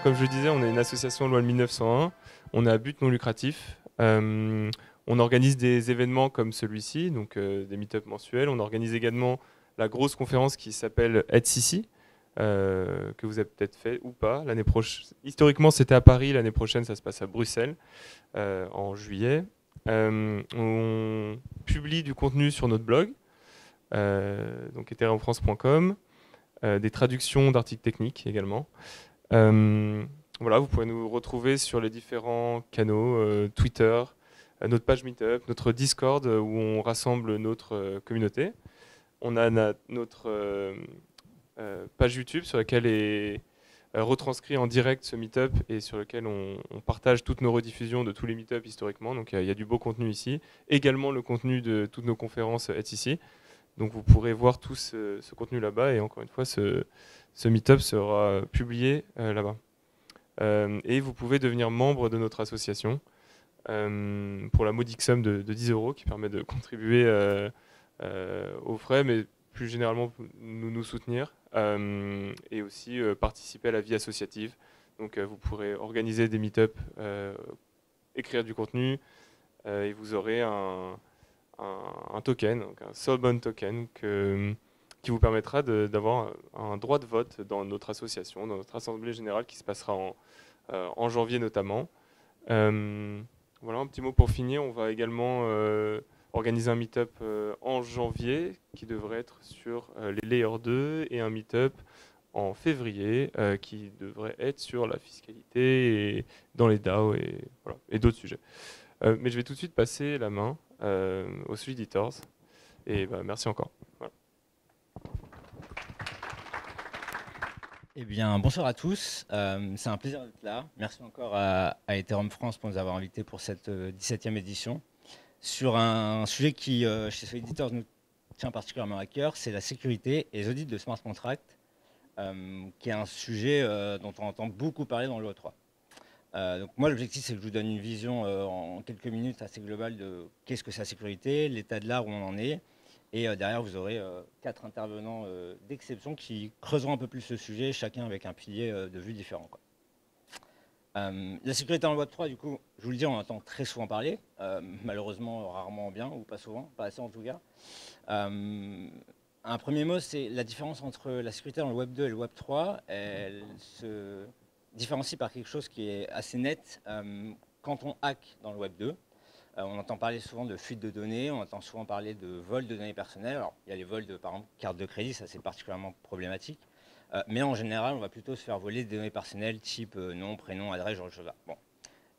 comme je le disais, on est une association loi 1901. On a à but non lucratif. On organise des événements comme celui-ci, donc des meet-up mensuels. On organise également la grosse conférence qui s'appelle EdCC, que vous avez peut-être fait ou pas. L'année prochaine, historiquement, c'était à Paris. L'année prochaine, ça se passe à Bruxelles en juillet. On publie du contenu sur notre blog, donc ethereumfrance.com, des traductions d'articles techniques également. Voilà, vous pouvez nous retrouver sur les différents canaux, Twitter, notre page Meetup, notre Discord où on rassemble notre communauté. On a notre page YouTube sur laquelle est retranscrit en direct ce Meetup et sur lequel on partage toutes nos rediffusions de tous les Meetups historiquement. Donc il y a du beau contenu ici. Également le contenu de toutes nos conférences est ici. Donc vous pourrez voir tout ce contenu là-bas et encore une fois ce Meetup sera publié là-bas. Et vous pouvez devenir membre de notre association pour la modique somme de 10 euros qui permet de contribuer aux frais, mais plus généralement nous soutenir et aussi participer à la vie associative. Donc vous pourrez organiser des meet-up, écrire du contenu et vous aurez un token, donc un Soulbound token qui vous permettra d'avoir un droit de vote dans notre association, dans notre assemblée générale qui se passera en janvier notamment. Voilà, un petit mot pour finir. On va également organiser un meet-up en janvier qui devrait être sur les Layer 2 et un meet-up en février qui devrait être sur la fiscalité et dans les DAO voilà, et d'autres sujets. Mais je vais tout de suite passer la main aux Editors et merci encore. Voilà. Eh bien, bonsoir à tous. C'est un plaisir d'être là. Merci encore à Ethereum France pour nous avoir invités pour cette 17e édition. Sur un sujet qui, chez Soul Editors, nous tient particulièrement à cœur, c'est la sécurité et les audits de smart contracts, qui est un sujet dont on entend beaucoup parler dans le Web3. Donc moi, l'objectif, c'est que je vous donne une vision en quelques minutes assez globale de qu'est-ce que c'est la sécurité, l'état de l'art où on en est. Et derrière, vous aurez 4 intervenants d'exception qui creuseront un peu plus le sujet, chacun avec un pilier de vue différent, quoi. La sécurité en Web3, du coup, je vous le dis, on en entend très souvent parler, malheureusement, rarement bien, ou pas souvent, pas assez en tout cas. Un premier mot, c'est la différence entre la sécurité dans le Web 2 et le Web 3. Elle se différencie par quelque chose qui est assez net quand on hack dans le Web 2. On entend parler souvent de fuite de données, on entend souvent parler de vol de données personnelles. Alors, il y a les vols de, par exemple, cartes de crédit, ça c'est particulièrement problématique. Mais en général, on va plutôt se faire voler des données personnelles type nom, prénom, adresse, genre de choses là. Bon.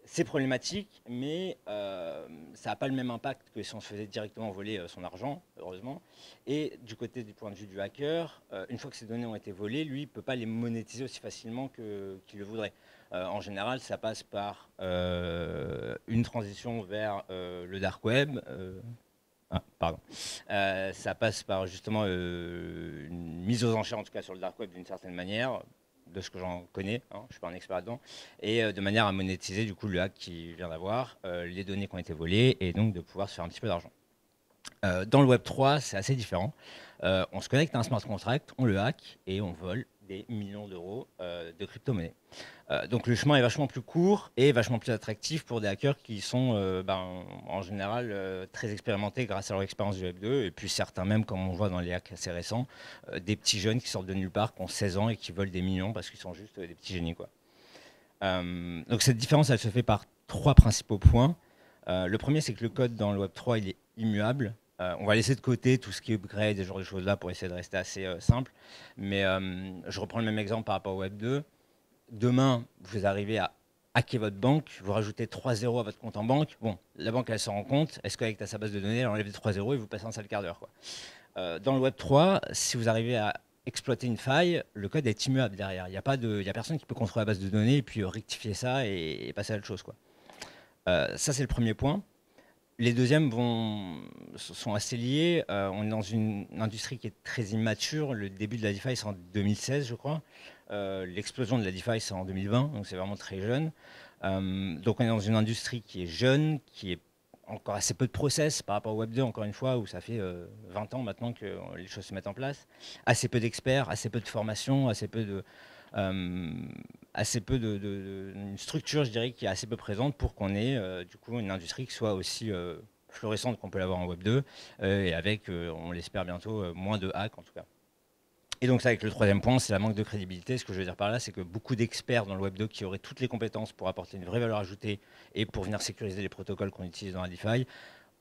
C'est problématique, mais ça n'a pas le même impact que si on se faisait directement voler son argent, heureusement. Et du côté du point de vue du hacker, une fois que ces données ont été volées, lui, il ne peut pas les monétiser aussi facilement qu'il le voudrait. En général, ça passe par une transition vers le dark web. Ça passe par justement une mise aux enchères, en tout cas sur le dark web d'une certaine manière, de ce que j'en connais, hein, je ne suis pas un expert là-dedans, et de manière à monétiser du coup le hack qui vient d'avoir, les données qui ont été volées, et donc de pouvoir se faire un petit peu d'argent. Dans le Web 3, c'est assez différent. On se connecte à un smart contract, on le hack, et on vole des millions d'euros de crypto-monnaies. Donc le chemin est vachement plus court et vachement plus attractif pour des hackers qui sont en général très expérimentés grâce à leur expérience du Web 2, et puis certains même, comme on voit dans les hacks assez récents, des petits jeunes qui sortent de nulle part, qui ont 16 ans et qui volent des millions parce qu'ils sont juste des petits génies, quoi. Donc cette différence, elle se fait par 3 principaux points. Le premier, c'est que le code dans le Web 3, il est immuable. On va laisser de côté tout ce qui est upgrade, ce genre de choses-là, pour essayer de rester assez simple. Mais je reprends le même exemple par rapport au Web 2. Demain, vous arrivez à hacker votre banque, vous rajoutez 3 zéros à votre compte en banque. Bon, la banque, elle s'en rend compte. Elle se connecte à sa base de données, elle enlève les 3 zéros et vous passez un sale quart d'heure, quoi. Dans le Web 3, si vous arrivez à exploiter une faille, le code est immuable derrière. Il n'y a personne qui peut contrôler la base de données et puis rectifier ça et passer à autre chose, quoi. Ça, c'est le premier point. Les deuxièmes sont assez liés. On est dans une industrie qui est très immature. Le début de la DeFi, c'est en 2016, je crois. L'explosion de la DeFi, c'est en 2020, donc c'est vraiment très jeune. Donc on est dans une industrie qui est jeune, qui est encore assez peu de process par rapport au Web 2, encore une fois, où ça fait 20 ans maintenant que les choses se mettent en place. Assez peu d'experts, assez peu de formation, assez peu assez peu une structure, je dirais, qui est assez peu présente pour qu'on ait du coup une industrie qui soit aussi florissante qu'on peut l'avoir en Web 2 et avec, on l'espère bientôt, moins de hacks en tout cas. Et donc ça, avec le troisième point, c'est la manque de crédibilité. Ce que je veux dire par là, c'est que beaucoup d'experts dans le Web 2 qui auraient toutes les compétences pour apporter une vraie valeur ajoutée et pour venir sécuriser les protocoles qu'on utilise dans la DeFi,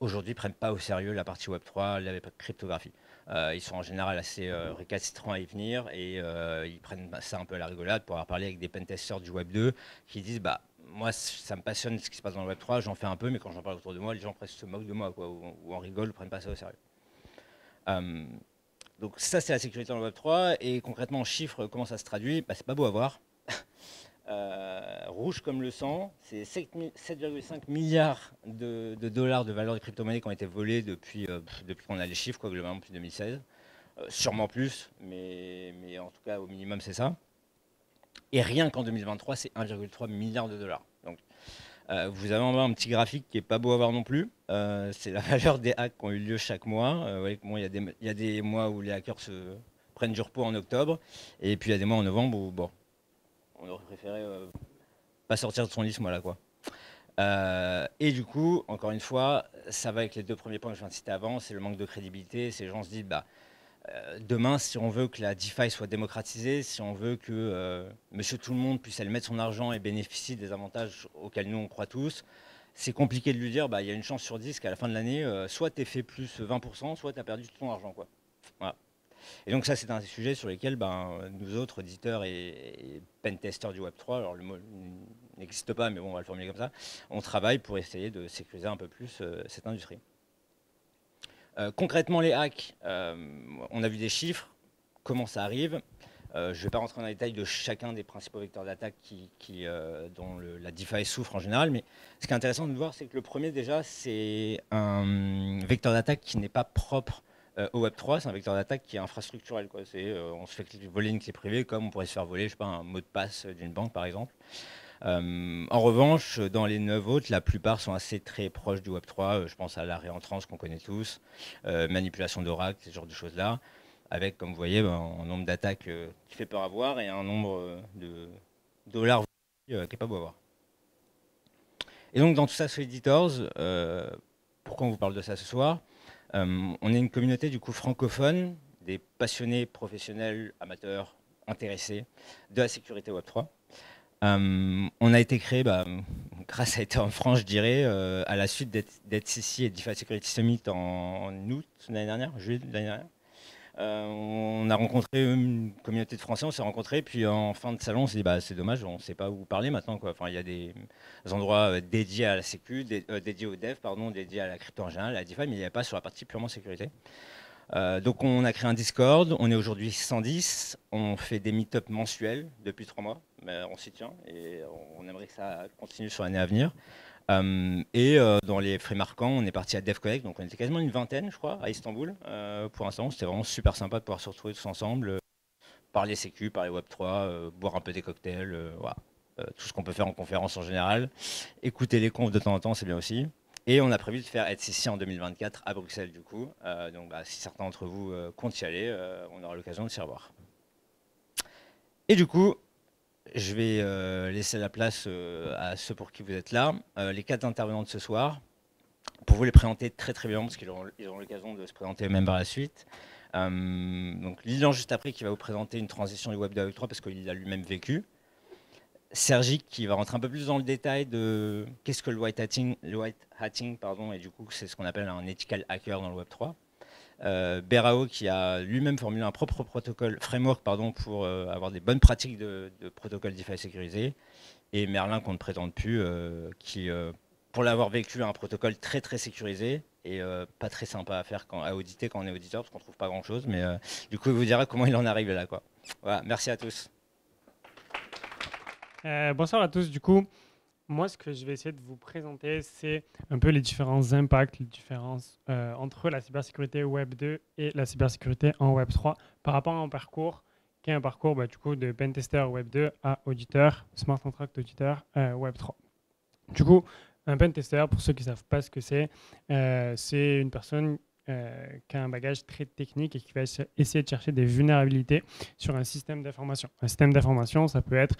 aujourd'hui, ne prennent pas au sérieux la partie Web3, la cryptographie. Ils sont en général assez récalcitrants à y venir et ils prennent ça un peu à la rigolade pour avoir parlé avec des pentesters du Web 2 qui disent moi, ça me passionne ce qui se passe dans le Web 3, j'en fais un peu, mais quand j'en parle autour de moi, les gens presque se moquent de moi, quoi, ou en rigolent, ne prennent pas ça au sérieux. Donc ça, c'est la sécurité dans le Web 3, et concrètement, en chiffres, comment ça se traduit? C'est pas beau à voir. Rouge comme le sang, c'est 7,5 milliards de dollars de valeur de crypto-monnaie qui ont été volés depuis qu'on a les chiffres, quoi, globalement, depuis 2016. Sûrement plus, mais en tout cas, au minimum, c'est ça. Et rien qu'en 2023, c'est 1,3 milliard de dollars. Donc, vous avez en bas un petit graphique qui n'est pas beau à voir non plus. C'est la valeur des hacks qui ont eu lieu chaque mois. Il y a des mois où les hackers se prennent du repos en octobre, et puis il y a des mois en novembre où, bon, on aurait préféré pas sortir de son lit ce mois-là, quoi. Et du coup, encore une fois, ça va avec les deux premiers points que je viens de citer avant, c'est le manque de crédibilité. Ces gens se disent, demain, si on veut que la DeFi soit démocratisée, si on veut que monsieur tout le monde puisse aller mettre son argent et bénéficier des avantages auxquels nous on croit tous, c'est compliqué de lui dire, il y a une chance sur 10 qu'à la fin de l'année, soit tu es fait plus 20%, soit tu as perdu tout ton argent, quoi. Voilà. Et donc ça, c'est un des sujets sur lesquels nous autres, auditeurs et pentesters du Web3, alors le mot n'existe pas, mais bon, on va le formuler comme ça, on travaille pour essayer de sécuriser un peu plus cette industrie. Concrètement, les hacks, on a vu des chiffres, comment ça arrive. Je ne vais pas rentrer dans les détails de chacun des principaux vecteurs d'attaque dont la DeFi souffre en général, mais ce qui est intéressant de voir, c'est que le premier déjà, c'est un vecteur d'attaque qui n'est pas propre au Web3, c'est un vecteur d'attaque qui est infrastructurel, quoi. On se fait voler une clé privée comme on pourrait se faire voler, je sais pas, un mot de passe d'une banque par exemple. En revanche, dans les 9 autres, la plupart sont assez très proches du Web3. Je pense à la réentrance qu'on connaît tous, manipulation d'oracle, ce genre de choses-là, avec, comme vous voyez, un nombre d'attaques qui fait peur à voir et un nombre de dollars qui n'est pas beau à voir. Et donc, dans tout ça, sur Editors, pourquoi on vous parle de ça ce soir? On est une communauté du coup francophone, des passionnés, professionnels, amateurs, intéressés de la sécurité Web3. On a été créé, grâce à Ether en France, je dirais, à la suite d'EthCC et DeFi Security Summit en août l'année dernière, juillet de l'année dernière. On a rencontré une communauté de Français, on s'est rencontrés, puis en fin de salon, on s'est dit, c'est dommage, on ne sait pas où parler maintenant, quoi. Enfin, il y a des endroits dédiés à la sécu, dédiés au dev, dédiés à la crypto en général, à la DeFi, mais il n'y avait pas sur la partie purement sécurité. Donc on a créé un Discord, on est aujourd'hui 110, on fait des meet-ups mensuels depuis 3 mois, mais on s'y tient et on aimerait que ça continue sur l'année à venir. Dans les frais marquants, on est parti à DevConnect, donc on était quasiment une vingtaine, je crois, à Istanbul. Pour l'instant, c'était vraiment super sympa de pouvoir se retrouver tous ensemble, parler sécu, parler Web3, boire un peu des cocktails, voilà. Tout ce qu'on peut faire en conférence en général. Écouter les confs de temps en temps, c'est bien aussi. Et on a prévu de faire EthCC en 2024 à Bruxelles, du coup. Donc, si certains d'entre vous comptent y aller, on aura l'occasion de s'y revoir. Et du coup, je vais laisser la place à ceux pour qui vous êtes là. Les 4 intervenants de ce soir, pour vous les présenter très très bien, parce qu'ils auront l'occasion de se présenter eux-mêmes par la suite. Donc, Lilian, juste après, qui va vous présenter une transition du Web 2 à Web 3, parce qu'il a lui-même vécu. Sergi qui va rentrer un peu plus dans le détail de qu'est-ce que le white hatting, et du coup c'est ce qu'on appelle un ethical hacker dans le Web 3. Berao qui a lui-même formulé un propre framework pour avoir des bonnes pratiques de protocole DeFi sécurisé. Et Merlin qu'on ne présente plus, qui pour l'avoir vécu un protocole très très sécurisé et pas très sympa à faire à auditer quand on est auditeur parce qu'on trouve pas grand chose, mais du coup il vous dira comment il en est arrivé là, quoi. Voilà, merci à tous. Bonsoir à tous. Du coup, moi, ce que je vais essayer de vous présenter, c'est un peu les différents impacts, les différences entre la cybersécurité Web 2 et la cybersécurité en Web 3 par rapport à un parcours qui est un parcours du coup, de pentester Web 2 à auditeur, smart contract auditeur Web 3. Du coup, un pentester, pour ceux qui ne savent pas ce que c'est une personne qui a un bagage très technique et qui va essayer de chercher des vulnérabilités sur un système d'information. Un système d'information, ça peut être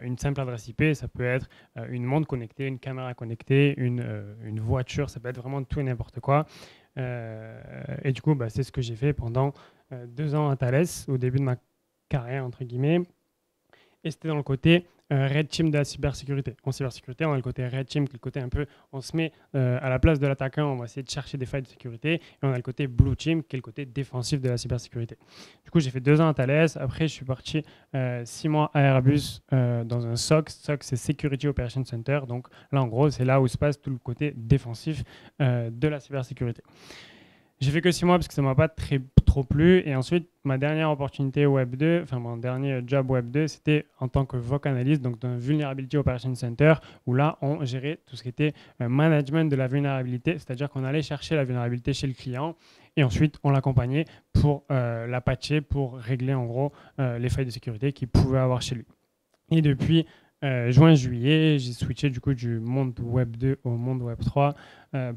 une simple adresse IP, ça peut être une montre connectée, une caméra connectée, une voiture, ça peut être vraiment tout et n'importe quoi. Et du coup, c'est ce que j'ai fait pendant 2 ans à Thales, au début de ma carrière, entre guillemets. Et c'était dans le côté Red Team de la cybersécurité. En cybersécurité, on a le côté Red Team, qui est le côté un peu, on se met à la place de l'attaquant, on va essayer de chercher des failles de sécurité. Et on a le côté Blue Team, qui est le côté défensif de la cybersécurité. Du coup, j'ai fait 2 ans à Thales. Après, je suis parti 6 mois à Airbus dans un SOC. SOC, c'est Security Operations Center. Donc là, en gros, c'est là où se passe tout le côté défensif de la cybersécurité. J'ai fait que 6 mois parce que ça ne m'a pas trop plu. Et ensuite, ma dernière opportunité Web 2, enfin mon dernier job Web 2, c'était en tant que VOC analyst, donc dans un Vulnerability Operations Center, où là, on gérait tout ce qui était management de la vulnérabilité, c'est-à-dire qu'on allait chercher la vulnérabilité chez le client et ensuite, on l'accompagnait pour la patcher, pour régler en gros les failles de sécurité qu'il pouvait avoir chez lui. Et depuis juin-juillet, j'ai switché du coup du monde Web 2 au monde Web 3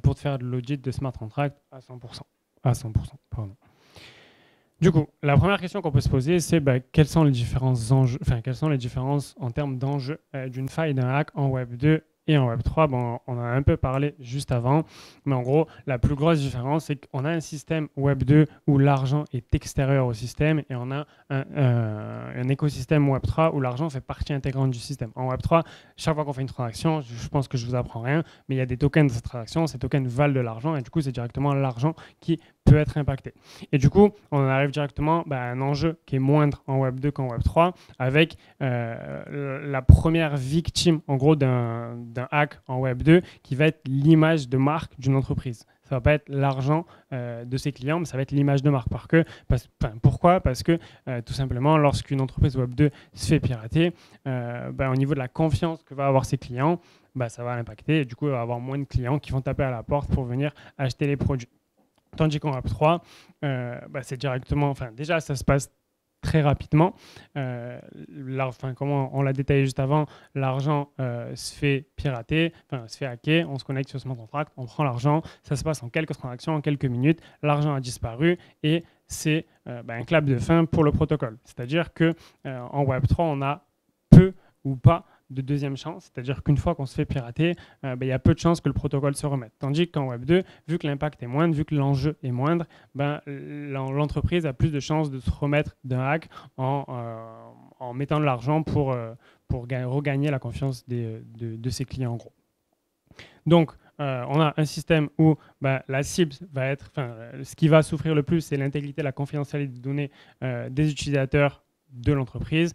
pour faire de l'audit de smart contract à 100%. Pardon. Du coup, la première question qu'on peut se poser, c'est quels sont les différents enjeux, quelles sont les différences en termes d'enjeux d'une faille, d'un hack en Web 2 et en Web 3. On en a un peu parlé juste avant, mais en gros, la plus grosse différence, c'est qu'on a un système Web 2 où l'argent est extérieur au système et on a un écosystème Web 3 où l'argent fait partie intégrante du système. En Web 3, chaque fois qu'on fait une transaction, je pense que je ne vous apprends rien, mais il y a des tokens de cette transaction, ces tokens valent de l'argent et du coup, c'est directement l'argent qui peut être impacté. Et du coup, on arrive directement à un enjeu qui est moindre en Web 2 qu'en Web 3 avec la première victime en gros d'un hack en Web 2 qui va être l'image de marque d'une entreprise. Ça ne va pas être l'argent de ses clients, mais ça va être l'image de marque. Pourquoi ? Parce que tout simplement, lorsqu'une entreprise Web 2 se fait pirater, au niveau de la confiance que va avoir ses clients, ça va l'impacter et du coup, il va y avoir moins de clients qui vont taper à la porte pour venir acheter les produits. Tandis qu'en Web 3, c'est directement, déjà ça se passe très rapidement. Comme on l'a détaillé juste avant, l'argent se fait pirater, se fait hacker, on se connecte sur ce smart contract, on prend l'argent, ça se passe en quelques transactions, en quelques minutes, l'argent a disparu et c'est un clap de fin pour le protocole. C'est-à-dire qu'en Web 3, on a peu ou pas de deuxième chance, c'est-à-dire qu'une fois qu'on se fait pirater, il y a peu de chances que le protocole se remette. Tandis qu'en Web 2, vu que l'impact est moindre, vu que l'enjeu est moindre, l'entreprise a plus de chances de se remettre d'un hack en mettant de l'argent pour regagner la confiance de ses clients en gros. Donc, on a un système où la cible va être, ce qui va souffrir le plus, c'est l'intégrité, la confidentialité des données des utilisateurs de l'entreprise.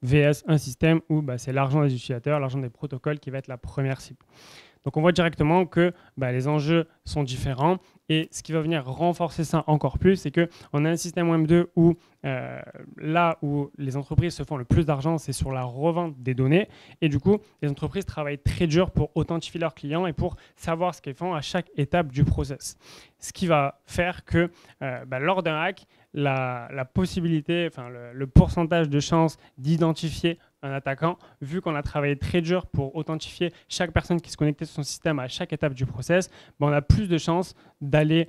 VS un système où c'est l'argent des utilisateurs, l'argent des protocoles qui va être la première cible. Donc on voit directement que les enjeux sont différents et ce qui va venir renforcer ça encore plus, c'est qu'on a un système Web 2 où là où les entreprises se font le plus d'argent, c'est sur la revente des données et du coup, les entreprises travaillent très dur pour authentifier leurs clients et pour savoir ce qu'ils font à chaque étape du process. Ce qui va faire que lors d'un hack, la possibilité, le pourcentage de chances d'identifier un attaquant, vu qu'on a travaillé très dur pour authentifier chaque personne qui se connectait sur son système à chaque étape du process, on a plus de chances d'aller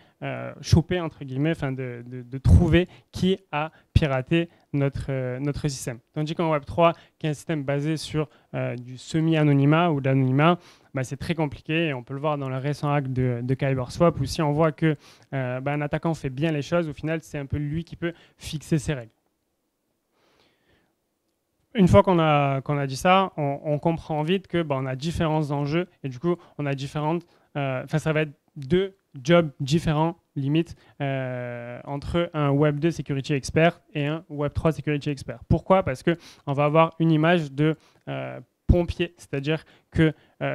choper, entre guillemets, de trouver qui a piraté notre système. Tandis qu'en Web 3, qui est un système basé sur du semi-anonymat ou de l'anonymat, c'est très compliqué et on peut le voir dans le récent hack de Kyberswap où si on voit que un attaquant fait bien les choses, au final, c'est un peu lui qui peut fixer ses règles. Une fois qu'on a dit ça, on comprend vite que on a différents enjeux et du coup, on a différentes... ça va être 2 jobs différents, limite, entre un Web 2 Security Expert et un Web 3 Security Expert. Pourquoi ? Parce qu'on va avoir une image de pompier, c'est-à-dire que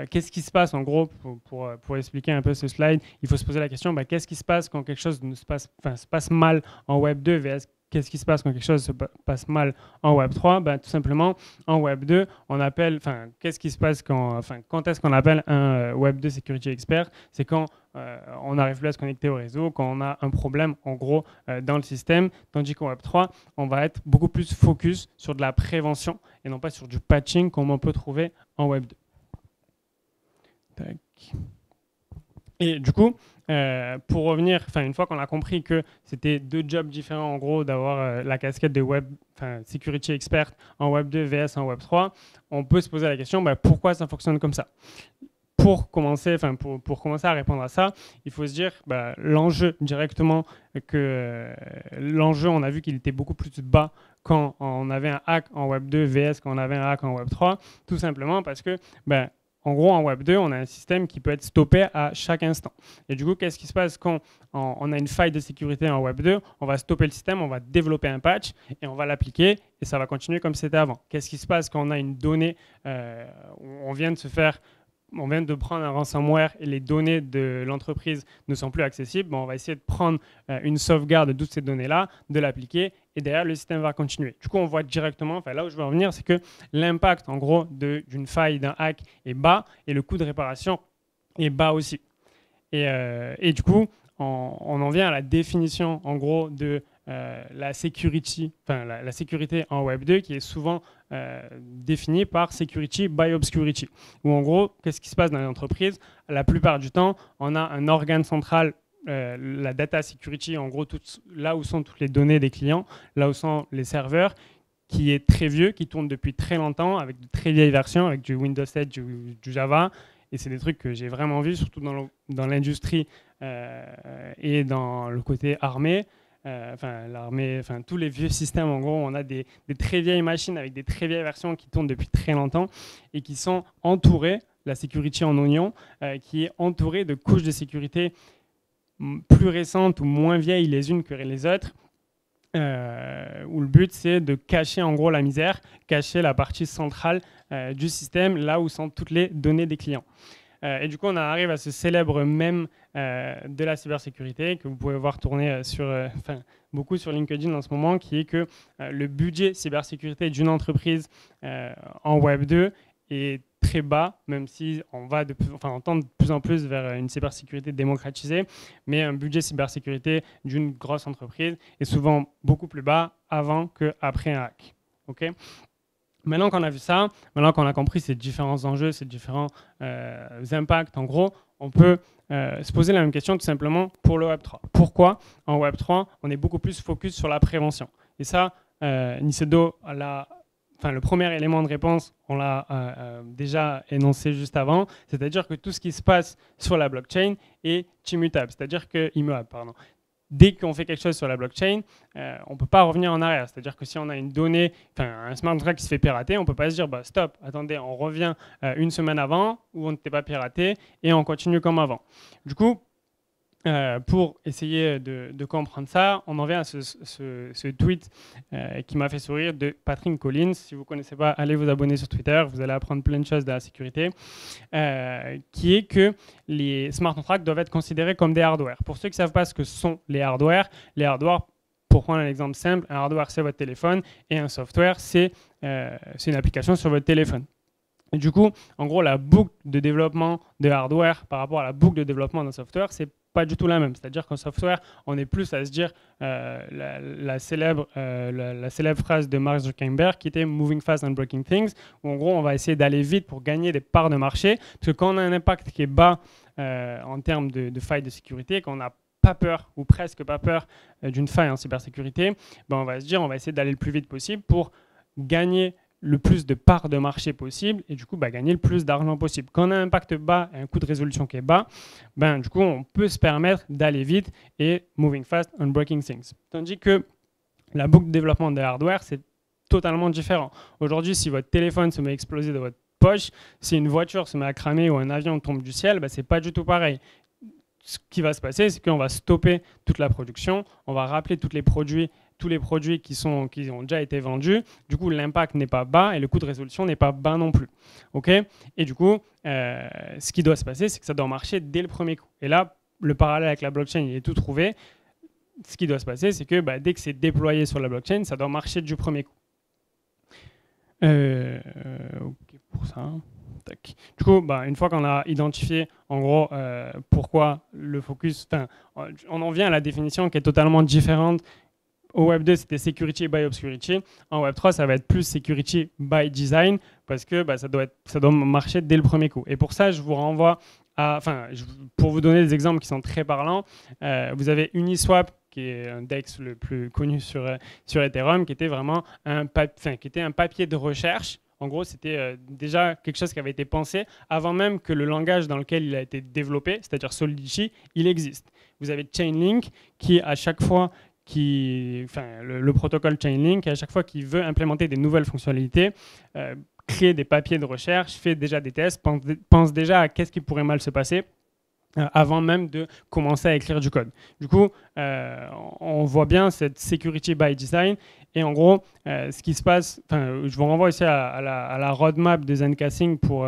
qu'est-ce qui se passe en gros, pour expliquer un peu ce slide, il faut se poser la question, qu'est-ce qui se passe quand quelque chose se passe mal en Web 2 vs qu'est-ce qui se passe quand quelque chose se passe mal en Web 3 ? Tout simplement, en Web 2, on appelle, qu'est-ce qui se passe quand est-ce qu'on appelle un Web 2 Security Expert ? C'est quand on n'arrive plus à se connecter au réseau, quand on a un problème, en gros, dans le système. Tandis qu'en Web 3, on va être beaucoup plus focus sur de la prévention et non pas sur du patching comme on peut trouver en Web 2. Tac. Et du coup, pour revenir, une fois qu'on a compris que c'était 2 jobs différents, en gros, d'avoir la casquette de security expert en Web 2 vs en Web 3, on peut se poser la question, pourquoi ça fonctionne comme ça? Pour commencer à répondre à ça, il faut se dire l'enjeu directement, l'enjeu, on a vu qu'il était beaucoup plus bas quand on avait un hack en Web 2 vs quand on avait un hack en Web 3, tout simplement parce que en gros, en Web 2, on a un système qui peut être stoppé à chaque instant. Et du coup, qu'est-ce qui se passe quand on a une faille de sécurité en Web 2? On va stopper le système, on va développer un patch et on va l'appliquer et ça va continuer comme c'était avant. Qu'est-ce qui se passe quand on a une donnée, on vient de prendre un ransomware et les données de l'entreprise ne sont plus accessibles, on va essayer de prendre une sauvegarde de toutes ces données-là, de l'appliquer, et derrière, le système va continuer. Du coup, on voit directement, là où je veux en venir, c'est que l'impact, en gros, d'une faille, d'un hack est bas, et le coût de réparation est bas aussi. Et du coup, on en vient à la définition, en gros, de la sécurité en Web 2 qui est souvent définie par security by obscurity. Où en gros, qu'est-ce qui se passe dans les entreprises? La plupart du temps, on a un organe central, la data security, en gros, là où sont toutes les données des clients, là où sont les serveurs, qui est très vieux, qui tourne depuis très longtemps, avec de très vieilles versions, avec du Windows 7, du Java. Et c'est des trucs que j'ai vraiment vus, surtout dans l'industrie et dans le côté armé. L'armée, tous les vieux systèmes, en gros, on a des très vieilles machines avec des très vieilles versions qui tournent depuis très longtemps et qui sont entourées, la sécurité en oignon, qui est entourée de couches de sécurité plus récentes ou moins vieilles les unes que les autres, où le but c'est de cacher en gros la misère, cacher la partie centrale du système, là où sont toutes les données des clients. Et du coup, on arrive à ce célèbre mème de la cybersécurité que vous pouvez voir tourner beaucoup sur LinkedIn en ce moment, qui est que le budget cybersécurité d'une entreprise en Web 2 est très bas, même si on tend de plus en plus vers une cybersécurité démocratisée, mais un budget cybersécurité d'une grosse entreprise est souvent beaucoup plus bas avant qu'après un hack. Okay. Maintenant qu'on a vu ça, maintenant qu'on a compris ces différents enjeux, ces différents impacts, en gros, on peut se poser la même question tout simplement pour le Web3. Pourquoi en Web3, on est beaucoup plus focus sur la prévention? Et ça, Nicedo, le premier élément de réponse, on l'a déjà énoncé juste avant, c'est-à-dire que tout ce qui se passe sur la blockchain est immutable, c'est-à-dire que immuable, pardon. Dès qu'on fait quelque chose sur la blockchain, on ne peut pas revenir en arrière. C'est-à-dire que si on a une donnée, un smart contract qui se fait pirater, on ne peut pas se dire stop, attendez, on revient une semaine avant où on n'était pas piraté et on continue comme avant. Du coup, pour essayer de comprendre ça, on en vient à ce tweet qui m'a fait sourire de Patrick Collins. Si vous ne connaissez pas, allez vous abonner sur Twitter, vous allez apprendre plein de choses de la sécurité, qui est que les smart contracts doivent être considérés comme des hardware. Pour ceux qui ne savent pas ce que sont les hardware, pour prendre un exemple simple, un hardware c'est votre téléphone et un software c'est une application sur votre téléphone. Et du coup, en gros, la boucle de développement de hardware par rapport à la boucle de développement d'un software, c'est pas du tout la même. C'est-à-dire qu'en software, on est plus à se dire la célèbre phrase de Mark Zuckerberg qui était « moving fast and breaking things », où en gros, on va essayer d'aller vite pour gagner des parts de marché. Parce que quand on a un impact qui est bas en termes de failles de sécurité, quand on n'a pas peur ou presque pas peur d'une faille en cybersécurité, on va se dire on va essayer d'aller le plus vite possible pour gagner le plus de parts de marché possible et du coup gagner le plus d'argent possible. Quand on a un impact bas et un coût de résolution qui est bas, du coup on peut se permettre d'aller vite et moving fast and breaking things. Tandis que la boucle de développement des hardware, c'est totalement différent. Aujourd'hui, si votre téléphone se met à exploser dans votre poche, si une voiture se met à cramer ou un avion tombe du ciel, c'est pas du tout pareil. Ce qui va se passer, c'est qu'on va stopper toute la production, on va rappeler tous les produits qui ont déjà été vendus. Du coup, l'impact n'est pas bas et le coût de résolution n'est pas bas non plus. Okay, et du coup, ce qui doit se passer, c'est que ça doit marcher dès le premier coup. Et là, le parallèle avec la blockchain, il est tout trouvé. Ce qui doit se passer, c'est que dès que c'est déployé sur la blockchain, ça doit marcher du premier coup. Ok, pour ça. Tac. Du coup, une fois qu'on a identifié en gros pourquoi le focus, on en vient à la définition qui est totalement différente. Au Web 2, c'était security by obscurity. En Web 3, ça va être plus security by design parce que ça doit marcher dès le premier coup. Et pour ça, je vous renvoie pour vous donner des exemples qui sont très parlants, vous avez Uniswap, qui est un DEX le plus connu sur Ethereum, qui était vraiment un papier de recherche. En gros, c'était déjà quelque chose qui avait été pensé avant même que le langage dans lequel il a été développé, c'est-à-dire Solidity, il existe. Vous avez Chainlink qui, à chaque fois, le protocole Chainlink, à chaque fois qu'il veut implémenter des nouvelles fonctionnalités, crée des papiers de recherche, fait déjà des tests, pense déjà à qu'est-ce qui pourrait mal se passer avant même de commencer à écrire du code. Du coup, on voit bien cette security by design. Et en gros, ce qui se passe, je vous renvoie aussi à la roadmap de Zencasing pour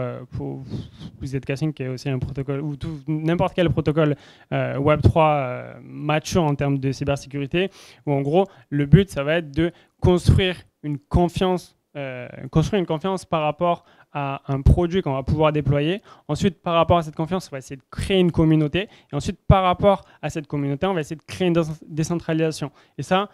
Zcasing, qui est aussi un protocole, ou n'importe quel protocole Web3 mature en termes de cybersécurité, où en gros, le but, ça va être de construire une confiance par rapport à un produit qu'on va pouvoir déployer. Ensuite, par rapport à cette confiance, on va essayer de créer une communauté. Et ensuite, par rapport à cette communauté, on va essayer de créer une décentralisation. Et ça,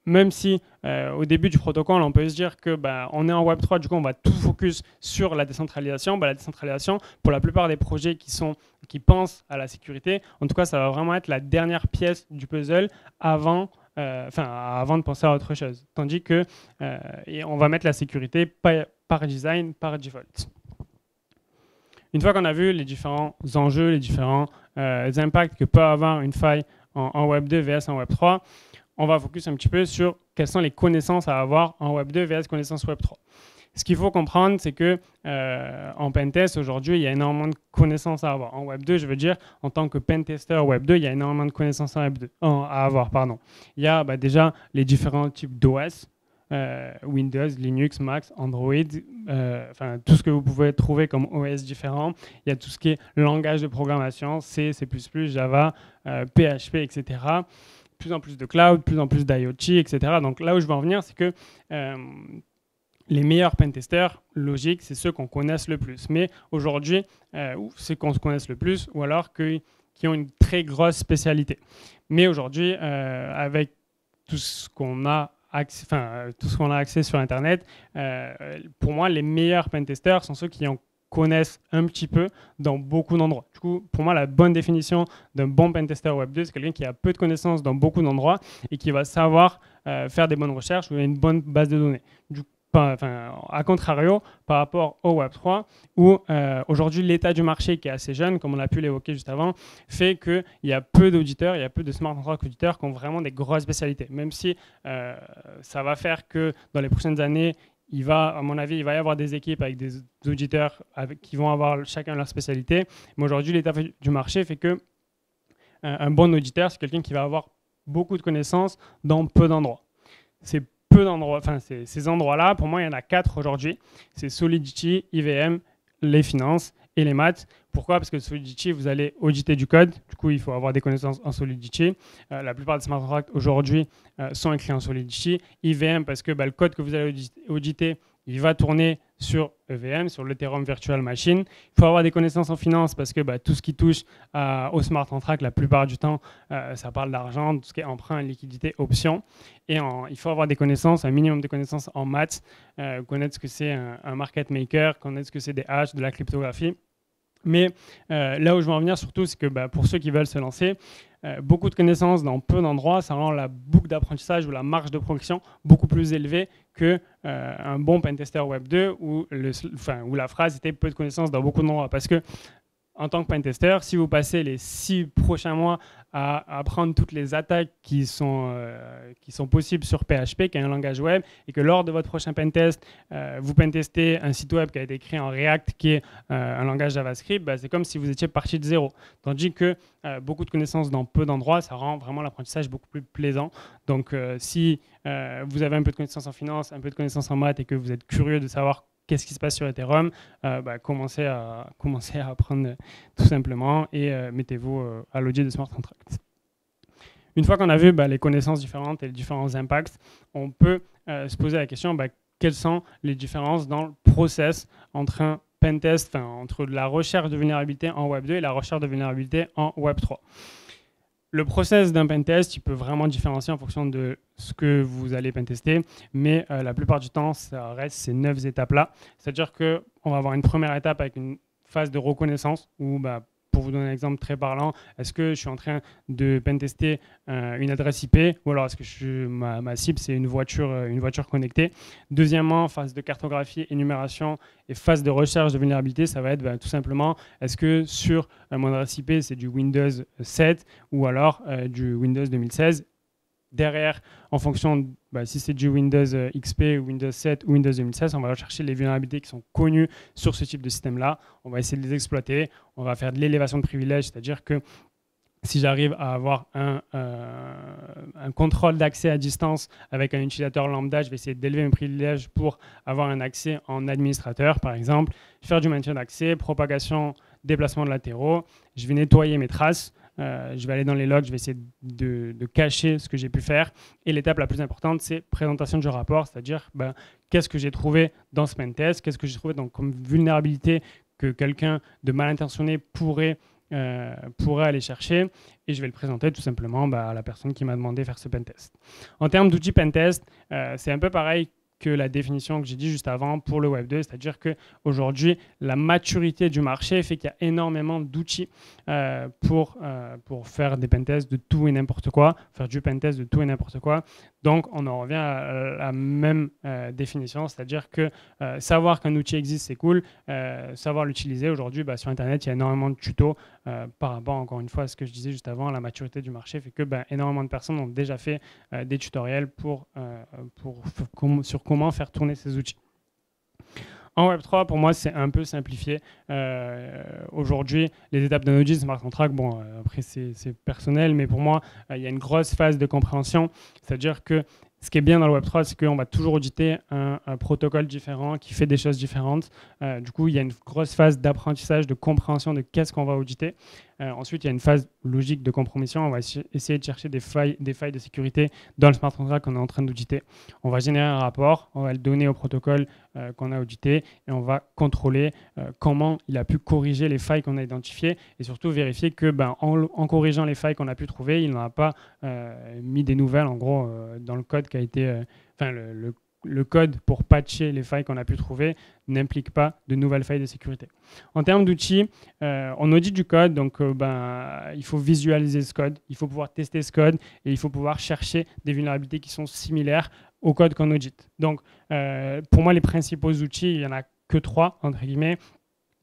même si au début du protocole, on peut se dire que on est en Web3, du coup, on va tout focus sur la décentralisation. La décentralisation, pour la plupart des projets qui pensent à la sécurité, en tout cas, ça va vraiment être la dernière pièce du puzzle avant de penser à autre chose. Tandis que on va mettre la sécurité par design, par default. Une fois qu'on a vu les différents enjeux, les différents impacts que peut avoir une faille en Web 2 vs en Web 3, on va focus un petit peu sur quelles sont les connaissances à avoir en Web 2 vs connaissances Web 3. Ce qu'il faut comprendre, c'est que en pentest, aujourd'hui, il y a énormément de connaissances à avoir. En Web 2, je veux dire, en tant que pentester Web 2, il y a énormément de connaissances à avoir. Il y a déjà les différents types d'OS, Windows, Linux, Mac, Android, tout ce que vous pouvez trouver comme OS différents. Il y a tout ce qui est langage de programmation, C, C++, Java, PHP, etc. Plus en plus de cloud, plus en plus d'IoT, etc. Donc là où je veux en venir, c'est que les meilleurs pentesters, logique, c'est ceux qu'on connaisse le plus. Mais aujourd'hui, ceux qu'on se connaisse le plus, ou alors qui ont une très grosse spécialité. Mais aujourd'hui, avec tout ce qu'on a accès sur Internet, pour moi, les meilleurs pentesters sont ceux qui en connaissent un petit peu dans beaucoup d'endroits. Du coup, pour moi, la bonne définition d'un bon pentester Web 2, c'est quelqu'un qui a peu de connaissances dans beaucoup d'endroits et qui va savoir faire des bonnes recherches ou une bonne base de données. À contrario, par rapport au Web 3, où aujourd'hui l'état du marché qui est assez jeune, comme on a pu l'évoquer juste avant, fait qu'il y a peu d'auditeurs, il y a peu de smart contract auditeurs qui ont vraiment des grosses spécialités. Même si ça va faire que dans les prochaines années, à mon avis, il va y avoir des équipes avec des auditeurs qui vont avoir chacun leur spécialité. Mais aujourd'hui, l'état du marché fait que un bon auditeur, c'est quelqu'un qui va avoir beaucoup de connaissances dans peu d'endroits. Ces endroits-là, pour moi, il y en a 4 aujourd'hui. C'est Solidity, IVM, les finances et les maths. Pourquoi? Parce que Solidity, vous allez auditer du code. Du coup, il faut avoir des connaissances en Solidity. La plupart des smart contracts aujourd'hui sont écrits en Solidity. IVM, parce que le code que vous allez auditer, il va tourner sur EVM, sur l'Ethereum Virtual Machine. Il faut avoir des connaissances en finance parce que tout ce qui touche au smart contract, la plupart du temps, ça parle d'argent, tout ce qui est emprunt, liquidité, options. Et il faut avoir des connaissances, un minimum de connaissances en maths, connaître ce que c'est un market maker, connaître ce que c'est des hashes, de la cryptographie. Mais là où je veux en venir surtout, c'est que pour ceux qui veulent se lancer, beaucoup de connaissances dans peu d'endroits, ça rend la boucle d'apprentissage ou la marge de progression beaucoup plus élevée qu'un bon pentester Web 2 où la phrase était peu de connaissances dans beaucoup d'endroits. Parce que en tant que pentester, si vous passez les 6 prochains mois à apprendre toutes les attaques qui sont possibles sur PHP, qui est un langage web, et que lors de votre prochain pentest, vous pentestez un site web qui a été écrit en React, qui est un langage JavaScript, c'est comme si vous étiez parti de zéro. Tandis que beaucoup de connaissances dans peu d'endroits, ça rend vraiment l'apprentissage beaucoup plus plaisant. Donc si vous avez un peu de connaissances en finance, un peu de connaissances en maths, et que vous êtes curieux de savoir qu'est-ce qui se passe sur Ethereum, commencez à apprendre tout simplement et mettez-vous à l'audit de smart contracts. Une fois qu'on a vu les connaissances différentes et les différents impacts, on peut se poser la question quelles sont les différences dans le process entre un pentest, entre la recherche de vulnérabilité en Web 2 et la recherche de vulnérabilité en Web 3. Le process d'un pentest, il peut vraiment différencier en fonction de ce que vous allez pentester, mais la plupart du temps, ça reste ces 9 étapes-là. C'est-à-dire qu'on va avoir une première étape avec une phase de reconnaissance où pour vous donner un exemple très parlant, est-ce que je suis en train de pentester une adresse IP ou alors est-ce que ma cible, c'est une voiture connectée. Deuxièmement, phase de cartographie, énumération et phase de recherche de vulnérabilité, ça va être tout simplement, est-ce que sur mon adresse IP, c'est du Windows 7 ou alors du Windows 2016. Derrière, en fonction, si c'est du Windows XP, Windows 7 ou Windows 2016, on va chercher les vulnérabilités qui sont connues sur ce type de système-là. On va essayer de les exploiter. On va faire de l'élévation de privilèges, c'est-à-dire que si j'arrive à avoir un contrôle d'accès à distance avec un utilisateur lambda, je vais essayer d'élever mes privilèges pour avoir un accès en administrateur, par exemple. Faire du maintien d'accès, propagation, déplacement de latéraux. Je vais nettoyer mes traces. Je vais aller dans les logs, je vais essayer de cacher ce que j'ai pu faire. Et l'étape la plus importante, c'est présentation du rapport, c'est-à-dire qu'est-ce que j'ai trouvé dans ce pentest, qu'est-ce que j'ai trouvé comme vulnérabilité que quelqu'un de mal intentionné pourrait aller chercher. Et je vais le présenter tout simplement à la personne qui m'a demandé de faire ce pentest. En termes d'outils pentest, c'est un peu pareil que la définition que j'ai dit juste avant pour le Web 2, c'est-à-dire qu'aujourd'hui, la maturité du marché fait qu'il y a énormément d'outils pour faire des pentests de tout et n'importe quoi, faire du pentest de tout et n'importe quoi. Donc, on en revient à la même définition, c'est-à-dire que savoir qu'un outil existe, c'est cool. Savoir l'utiliser, aujourd'hui, sur Internet, il y a énormément de tutos par rapport, encore une fois, à ce que je disais juste avant, la maturité du marché fait que énormément de personnes ont déjà fait des tutoriels sur comment faire tourner ces outils. En Web3, pour moi, c'est un peu simplifié. Aujourd'hui, les étapes d'un audit smart contract, après, c'est personnel, mais pour moi, il y a une grosse phase de compréhension. C'est-à-dire que ce qui est bien dans le Web3, c'est qu'on va toujours auditer un protocole différent qui fait des choses différentes. Du coup, il y a une grosse phase d'apprentissage, de compréhension de qu'est-ce qu'on va auditer. Ensuite, il y a une phase logique de compromission. On va essayer de chercher des failles de sécurité dans le smart contract qu'on est en train d'auditer. On va générer un rapport, on va le donner au protocole qu'on a audité et on va contrôler comment il a pu corriger les failles qu'on a identifiées et surtout vérifier que en corrigeant les failles qu'on a pu trouver, il n'en a pas mis des nouvelles en gros dans le code qui a été le code pour patcher les failles qu'on a pu trouver n'implique pas de nouvelles failles de sécurité. En termes d'outils, on audite du code, donc il faut visualiser ce code, il faut pouvoir tester ce code et il faut pouvoir chercher des vulnérabilités qui sont similaires au code qu'on audite. Donc, pour moi, les principaux outils, il n'y en a que 3, entre guillemets.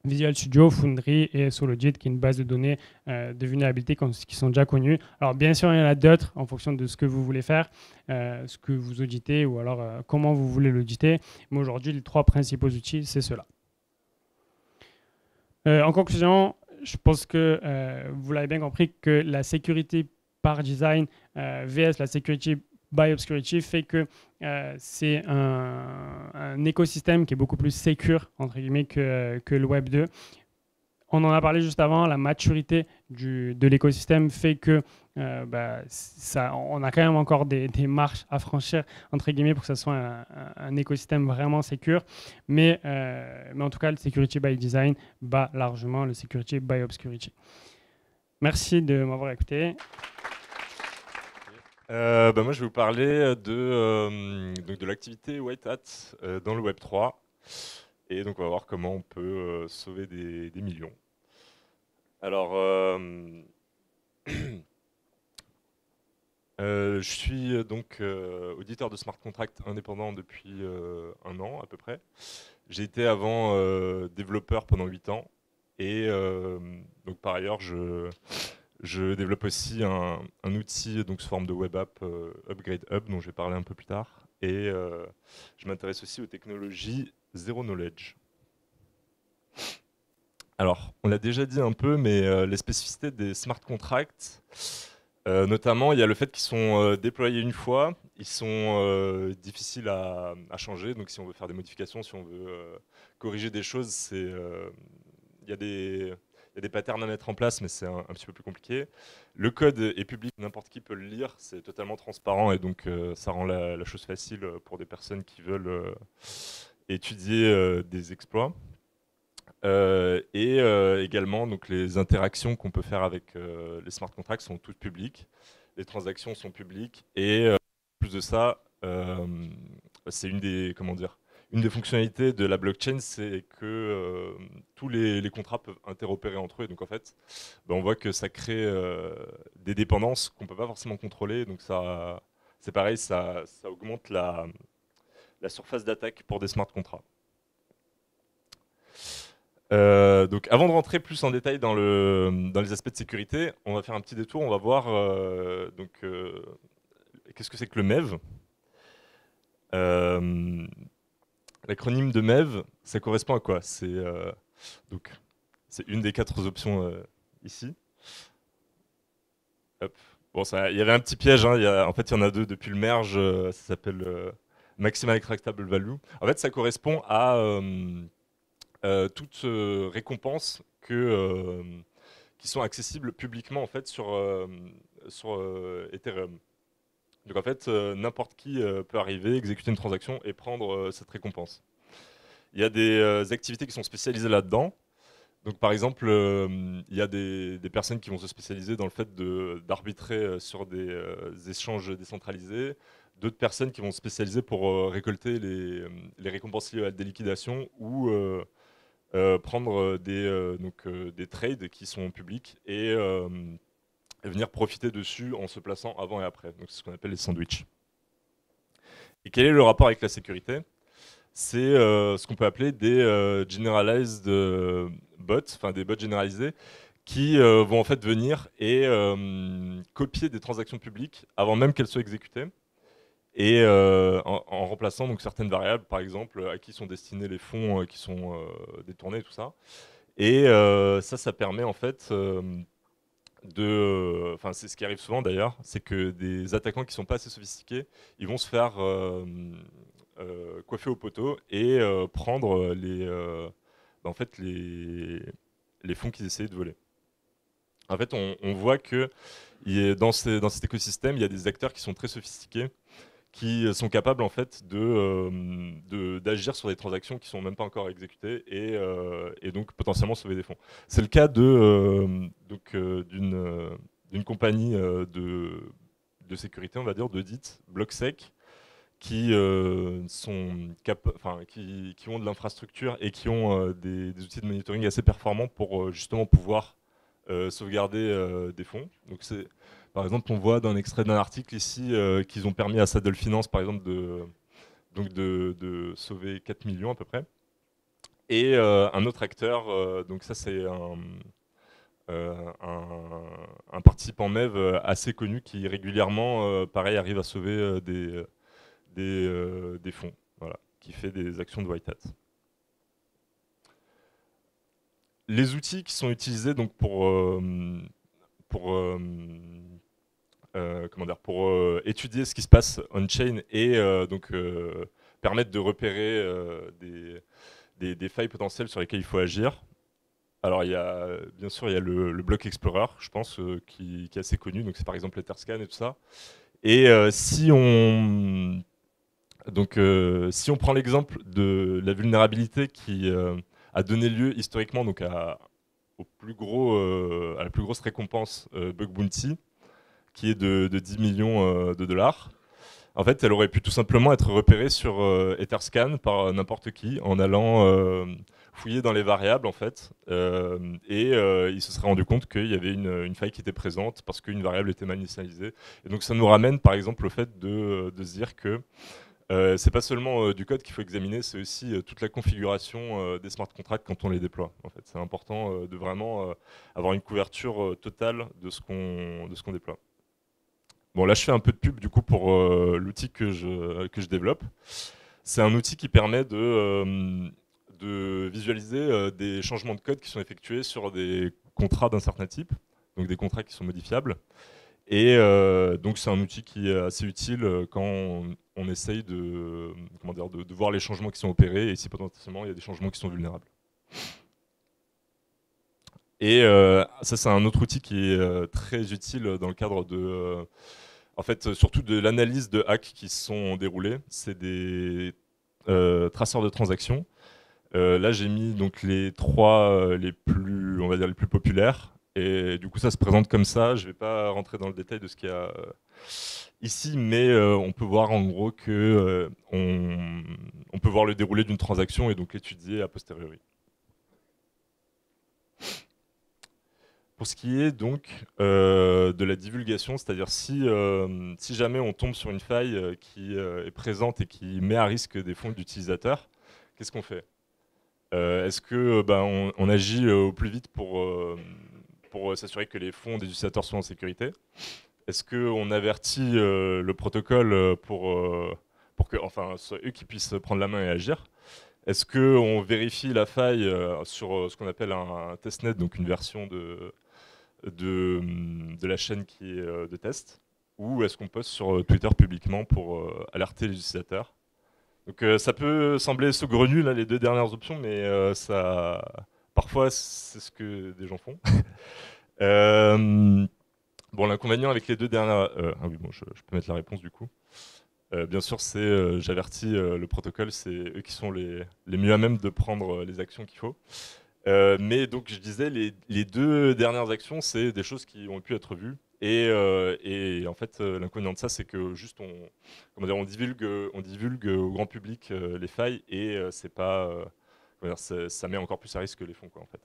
Visual Studio, Foundry et Sologit, qui est une base de données de vulnérabilités qui sont déjà connues. Alors, bien sûr, il y en a d'autres en fonction de ce que vous voulez faire, ce que vous auditez ou alors comment vous voulez l'auditer. Mais aujourd'hui, les 3 principaux outils, c'est ceux-là. En conclusion, je pense que vous l'avez bien compris que la sécurité par design vs la sécurité by obscurity fait que c'est un écosystème qui est beaucoup plus sécure entre guillemets que le Web 2. On en a parlé juste avant, la maturité de l'écosystème fait que on a quand même encore des marches à franchir entre guillemets pour que ça soit un écosystème vraiment sécure. Mais en tout cas, le security by design bat largement le security by obscurity. Merci de m'avoir écouté. Moi, je vais vous parler de l'activité White Hat dans le Web 3. Et donc, on va voir comment on peut sauver des millions. Alors, je suis donc auditeur de smart contract indépendant depuis 1 an à peu près. J'ai été avant développeur pendant 8 ans. Et donc, par ailleurs, je développe aussi un outil donc, sous forme de web app, Upgrade Hub, dont je vais parler un peu plus tard. Et je m'intéresse aussi aux technologies Zero Knowledge. Alors, on l'a déjà dit un peu, mais les spécificités des smart contracts, notamment, il y a le fait qu'ils sont déployés une fois, ils sont difficiles à changer. Donc, si on veut faire des modifications, si on veut corriger des choses, il y a des patterns à mettre en place, mais c'est un petit peu plus compliqué. Le code est public, n'importe qui peut le lire, c'est totalement transparent et donc ça rend la chose facile pour des personnes qui veulent étudier des exploits. Également, donc, les interactions qu'on peut faire avec les smart contracts sont toutes publiques, les transactions sont publiques et en plus de ça, c'est une des fonctionnalités de la blockchain, c'est que tous les contrats peuvent interopérer entre eux. Et donc en fait, on voit que ça crée des dépendances qu'on ne peut pas forcément contrôler. Donc c'est pareil, ça augmente la surface d'attaque pour des smart contracts. Donc avant de rentrer plus en détail dans les aspects de sécurité, on va faire un petit détour, on va voir qu'est-ce que c'est que le MEV. L'acronyme de MEV, ça correspond à quoi? C'est une des 4 options ici. Hop. Bon, il y avait un petit piège, hein, en fait il y en a 2 depuis le merge, ça s'appelle Maximal Extractable Value. En fait ça correspond à toutes récompenses qui sont accessibles publiquement en fait sur Ethereum. Donc en fait, n'importe qui peut arriver, exécuter une transaction et prendre cette récompense. Il y a des activités qui sont spécialisées là-dedans. Donc par exemple, il y a des personnes qui vont se spécialiser dans le fait d'arbitrer sur des échanges décentralisés, d'autres personnes qui vont se spécialiser pour récolter les récompenses liées à des liquidations ou prendre des trades qui sont publics et venir profiter dessus en se plaçant avant et après. Donc c'est ce qu'on appelle les sandwichs. Et quel est le rapport avec la sécurité? C'est ce qu'on peut appeler des generalized bots, enfin des bots généralisés, qui vont en fait venir et copier des transactions publiques avant même qu'elles soient exécutées, et en remplaçant donc certaines variables, par exemple à qui sont destinés les fonds qui sont détournés, tout ça. Et ça permet en fait enfin c'est ce qui arrive souvent d'ailleurs, c'est que des attaquants qui sont pas assez sophistiqués, ils vont se faire coiffer au poteau et prendre en fait les fonds qu'ils essayaient de voler. En fait, on voit que dans cet écosystème, il y a des acteurs qui sont très sophistiqués, qui sont capables en fait d'agir sur des transactions qui sont même pas encore exécutées et donc potentiellement sauver des fonds. C'est le cas d'une compagnie de sécurité, on va dire, d'audit, BlockSec, qui ont de l'infrastructure et qui ont des outils de monitoring assez performants pour justement pouvoir sauvegarder des fonds. Donc par exemple, on voit dans un extrait d'un article ici qu'ils ont permis à Saddle Finance, par exemple, de sauver 4 millions à peu près. Et un autre acteur, donc ça c'est un participant MEV assez connu qui régulièrement, pareil, arrive à sauver des fonds, voilà, qui fait des actions de white hat. Les outils qui sont utilisés donc pour étudier ce qui se passe on-chain et permettre de repérer des failles potentielles sur lesquelles il faut agir. Alors bien sûr il y a le Block Explorer, je pense, qui est assez connu, donc c'est par exemple Etherscan et tout ça. Et si on prend l'exemple de la vulnérabilité qui a donné lieu historiquement donc à la plus grosse récompense Bug Bounty, qui est de 10 millions de dollars. En fait, elle aurait pu tout simplement être repérée sur Etherscan par n'importe qui en allant fouiller dans les variables en fait, et il se serait rendu compte qu'il y avait une faille qui était présente parce qu'une variable était mal initialisée. Et donc ça nous ramène par exemple au fait de se dire que c'est pas seulement du code qu'il faut examiner, c'est aussi toute la configuration des smart contracts quand on les déploie. En fait, c'est important de vraiment avoir une couverture totale de ce qu'on déploie. Bon, là, je fais un peu de pub du coup pour l'outil que je développe. C'est un outil qui permet de visualiser des changements de code qui sont effectués sur des contrats d'un certain type, donc des contrats qui sont modifiables. Et donc, c'est un outil qui est assez utile quand on essaye de voir les changements qui sont opérés et si potentiellement il y a des changements qui sont vulnérables. Et ça, c'est un autre outil qui est très utile dans le cadre de... en fait, surtout de l'analyse de hacks qui se sont déroulés. C'est des traceurs de transactions. Là, j'ai mis donc les 3 les plus, on va dire, les plus populaires. Et du coup, ça se présente comme ça. Je ne vais pas rentrer dans le détail de ce qu'il y a ici, mais on peut voir en gros que on peut voir le déroulé d'une transaction et donc l'étudier a posteriori. Pour ce qui est donc de la divulgation, c'est-à-dire si jamais on tombe sur une faille qui est présente et qui met à risque des fonds d'utilisateurs, qu'est-ce qu'on fait? Est-ce que on agit au plus vite pour s'assurer que les fonds des utilisateurs sont en sécurité? Est-ce qu'on avertit le protocole pour que, enfin, ce soit eux qui puissent prendre la main et agir? Est-ce qu'on vérifie la faille sur ce qu'on appelle un testnet, donc une version de la chaîne qui est de test? Ou est-ce qu'on poste sur Twitter publiquement pour alerter les utilisateurs? Donc ça peut sembler saugrenu, là, les deux dernières options, mais parfois c'est ce que des gens font. Bon, l'inconvénient avec les deux dernières... ah oui, bon, je peux mettre la réponse du coup. Bien sûr, c'est j'avertis le protocole, c'est eux qui sont les mieux à même de prendre les actions qu'il faut. Mais donc, je disais, les deux dernières actions, c'est des choses qui ont pu être vues. Et en fait, l'inconvénient de ça, c'est que juste on divulgue au grand public les failles et c'est pas, ça met encore plus à risque les fonds, quoi, en fait.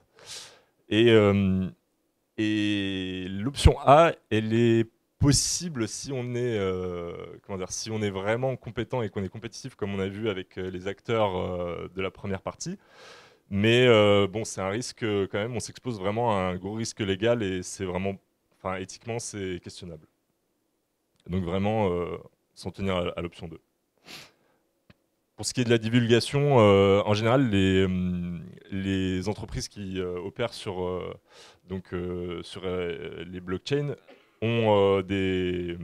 Et l'option A, elle est possible si on est, si on est vraiment compétent et qu'on est compétitif, comme on a vu avec les acteurs de la première partie. Mais bon, c'est un risque quand même, on s'expose vraiment à un gros risque légal et c'est vraiment, enfin, éthiquement, c'est questionnable. Donc vraiment, s'en tenir à l'option 2. Pour ce qui est de la divulgation, en général, les entreprises qui opèrent sur les blockchains ont des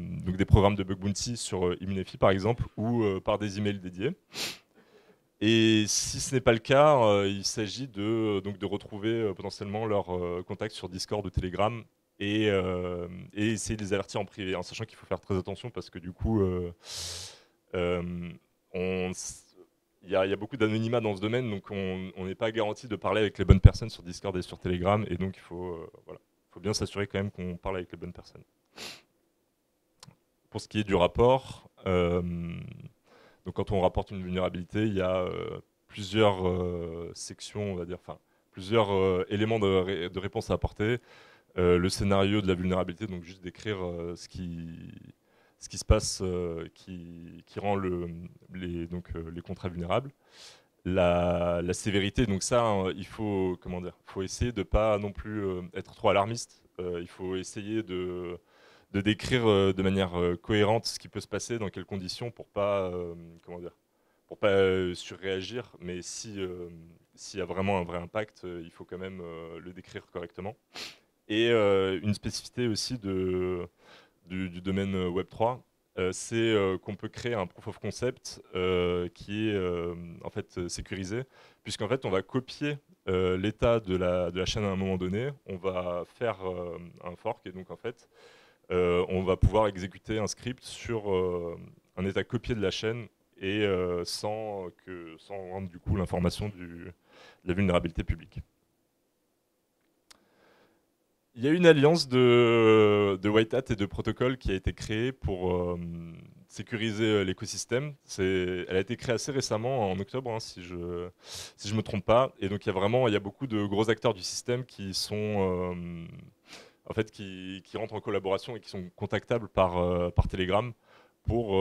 programmes de bug bounty sur Immunefi, par exemple, ou par des emails dédiés. Et si ce n'est pas le cas, il s'agit de retrouver potentiellement leurs contacts sur Discord ou Telegram et essayer de les avertir en privé, en sachant qu'il faut faire très attention parce que du coup, il y a beaucoup d'anonymat dans ce domaine, donc on n'est pas garanti de parler avec les bonnes personnes sur Discord et sur Telegram, et donc il faut bien s'assurer quand même qu'on parle avec les bonnes personnes. Pour ce qui est du rapport, donc quand on rapporte une vulnérabilité, il y a plusieurs sections, on va dire, enfin plusieurs éléments de réponse à apporter. Le scénario de la vulnérabilité, donc juste décrire ce qui se passe qui rend les contrats vulnérables. La sévérité, donc ça, hein, il faut essayer de pas non plus être trop alarmiste. Il faut essayer de décrire de manière cohérente ce qui peut se passer, dans quelles conditions, pour pas surréagir, mais s'il y a vraiment un vrai impact, il faut quand même le décrire correctement. Et une spécificité aussi du domaine Web3, c'est qu'on peut créer un proof of concept qui est en fait sécurisé, puisqu'en fait on va copier l'état de la chaîne à un moment donné, on va faire un fork, et donc en fait on va pouvoir exécuter un script sur un état copié de la chaîne et sans rendre du coup l'information de la vulnérabilité publique. Il y a une alliance de white hat et de protocoles qui a été créée pour sécuriser l'écosystème. Elle a été créée assez récemment, en octobre, hein, si je me trompe pas. Et donc il y a beaucoup de gros acteurs du système qui sont qui rentrent en collaboration et qui sont contactables par Telegram pour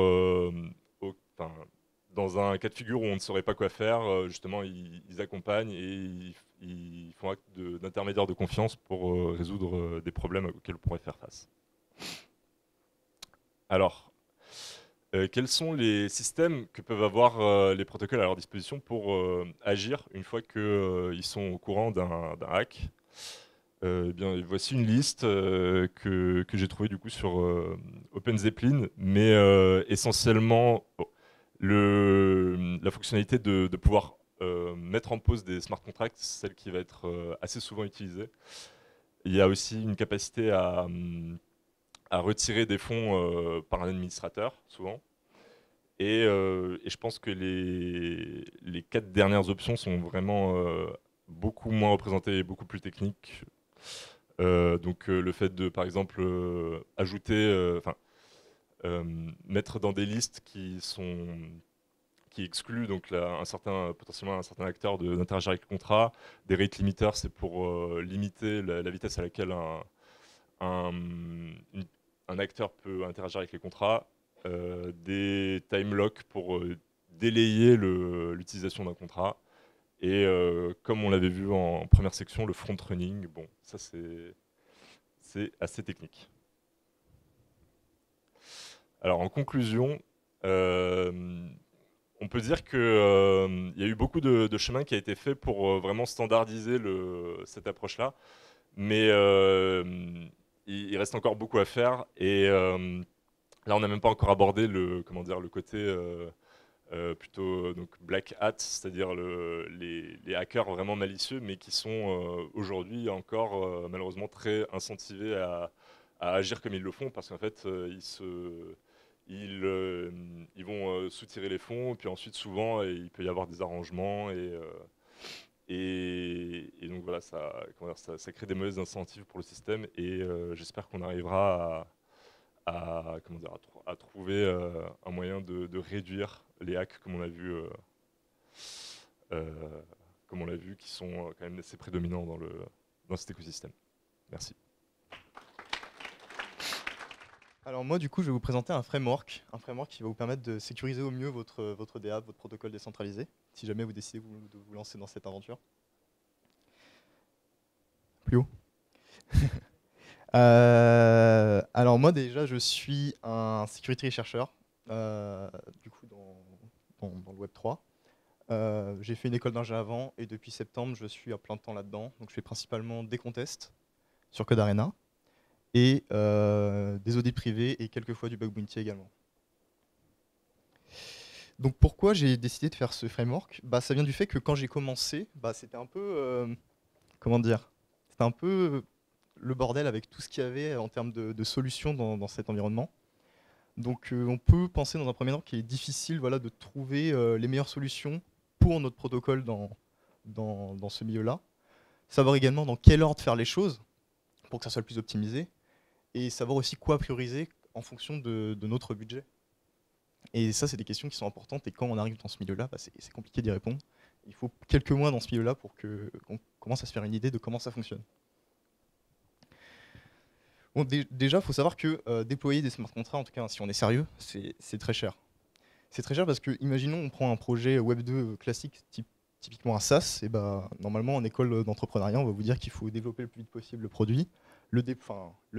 dans un cas de figure où on ne saurait pas quoi faire, justement, ils accompagnent et ils font acte d'intermédiaire de confiance pour résoudre des problèmes auxquels on pourrait faire face. Alors, quels sont les systèmes que peuvent avoir les protocoles à leur disposition pour agir une fois qu'ils sont au courant d'un hack? Bien, voici une liste que j'ai trouvée du coup sur OpenZeppelin, mais essentiellement la fonctionnalité de pouvoir mettre en pause des smart contracts, c'est celle qui va être assez souvent utilisée. Il y a aussi une capacité à retirer des fonds par un administrateur, souvent. Et je pense que les 4 dernières options sont vraiment beaucoup moins représentées et beaucoup plus techniques. Donc le fait de, par exemple, ajouter, mettre dans des listes qui qui exclut donc potentiellement un certain acteur d'interagir avec le contrat. Des rate limiters, c'est pour limiter la vitesse à laquelle un acteur peut interagir avec les contrats. Des time locks pour délayer l'utilisation d'un contrat. Et comme on l'avait vu en première section, le front running, bon, ça c'est assez technique. Alors en conclusion, on peut dire qu'il y a eu beaucoup de chemin qui a été fait pour vraiment standardiser cette approche-là, mais il reste encore beaucoup à faire. Et là, on n'a même pas encore abordé le côté plutôt donc black hat, c'est-à-dire les hackers vraiment malicieux, mais qui sont aujourd'hui encore malheureusement très incentivés à agir comme ils le font, parce qu'en fait, ils vont soutirer les fonds, puis ensuite, souvent, il peut y avoir des arrangements, et donc voilà, ça crée des mauvaises incentives pour le système, et j'espère qu'on arrivera à trouver un moyen de réduire les hacks, comme on l'a vu, qui sont quand même assez prédominants dans cet écosystème. Merci. Alors moi, du coup, je vais vous présenter un framework qui va vous permettre de sécuriser au mieux votre DApp, votre protocole décentralisé, si jamais vous décidez de vous lancer dans cette aventure. Plus haut. Alors moi, déjà, je suis un security chercheur, du coup, dans le Web3. J'ai fait une école d'ingé avant, et depuis septembre, je suis à plein temps là-dedans. Donc je fais principalement des contests sur Codarena, et des audits privés et quelquefois du bug bounty également. Donc pourquoi j'ai décidé de faire ce framework ? Ça vient du fait que quand j'ai commencé, c'était un peu, c'était un peu le bordel avec tout ce qu'il y avait en termes de solutions dans cet environnement. Donc on peut penser dans un premier temps qu'il est difficile de trouver les meilleures solutions pour notre protocole dans ce milieu-là. Savoir également dans quel ordre faire les choses pour que ça soit le plus optimisé. Et savoir aussi quoi prioriser en fonction de notre budget. Et ça, c'est des questions qui sont importantes, et quand on arrive dans ce milieu-là, c'est compliqué d'y répondre. Il faut quelques mois dans ce milieu-là pour qu'on commence à se faire une idée de comment ça fonctionne. Bon, déjà, il faut savoir que déployer des smart contracts, en tout cas si on est sérieux, c'est très cher. C'est très cher parce que, imaginons, on prend un projet Web 2 classique, typiquement un SaaS, et normalement en école d'entrepreneuriat, on va vous dire qu'il faut développer le plus vite possible le produit, le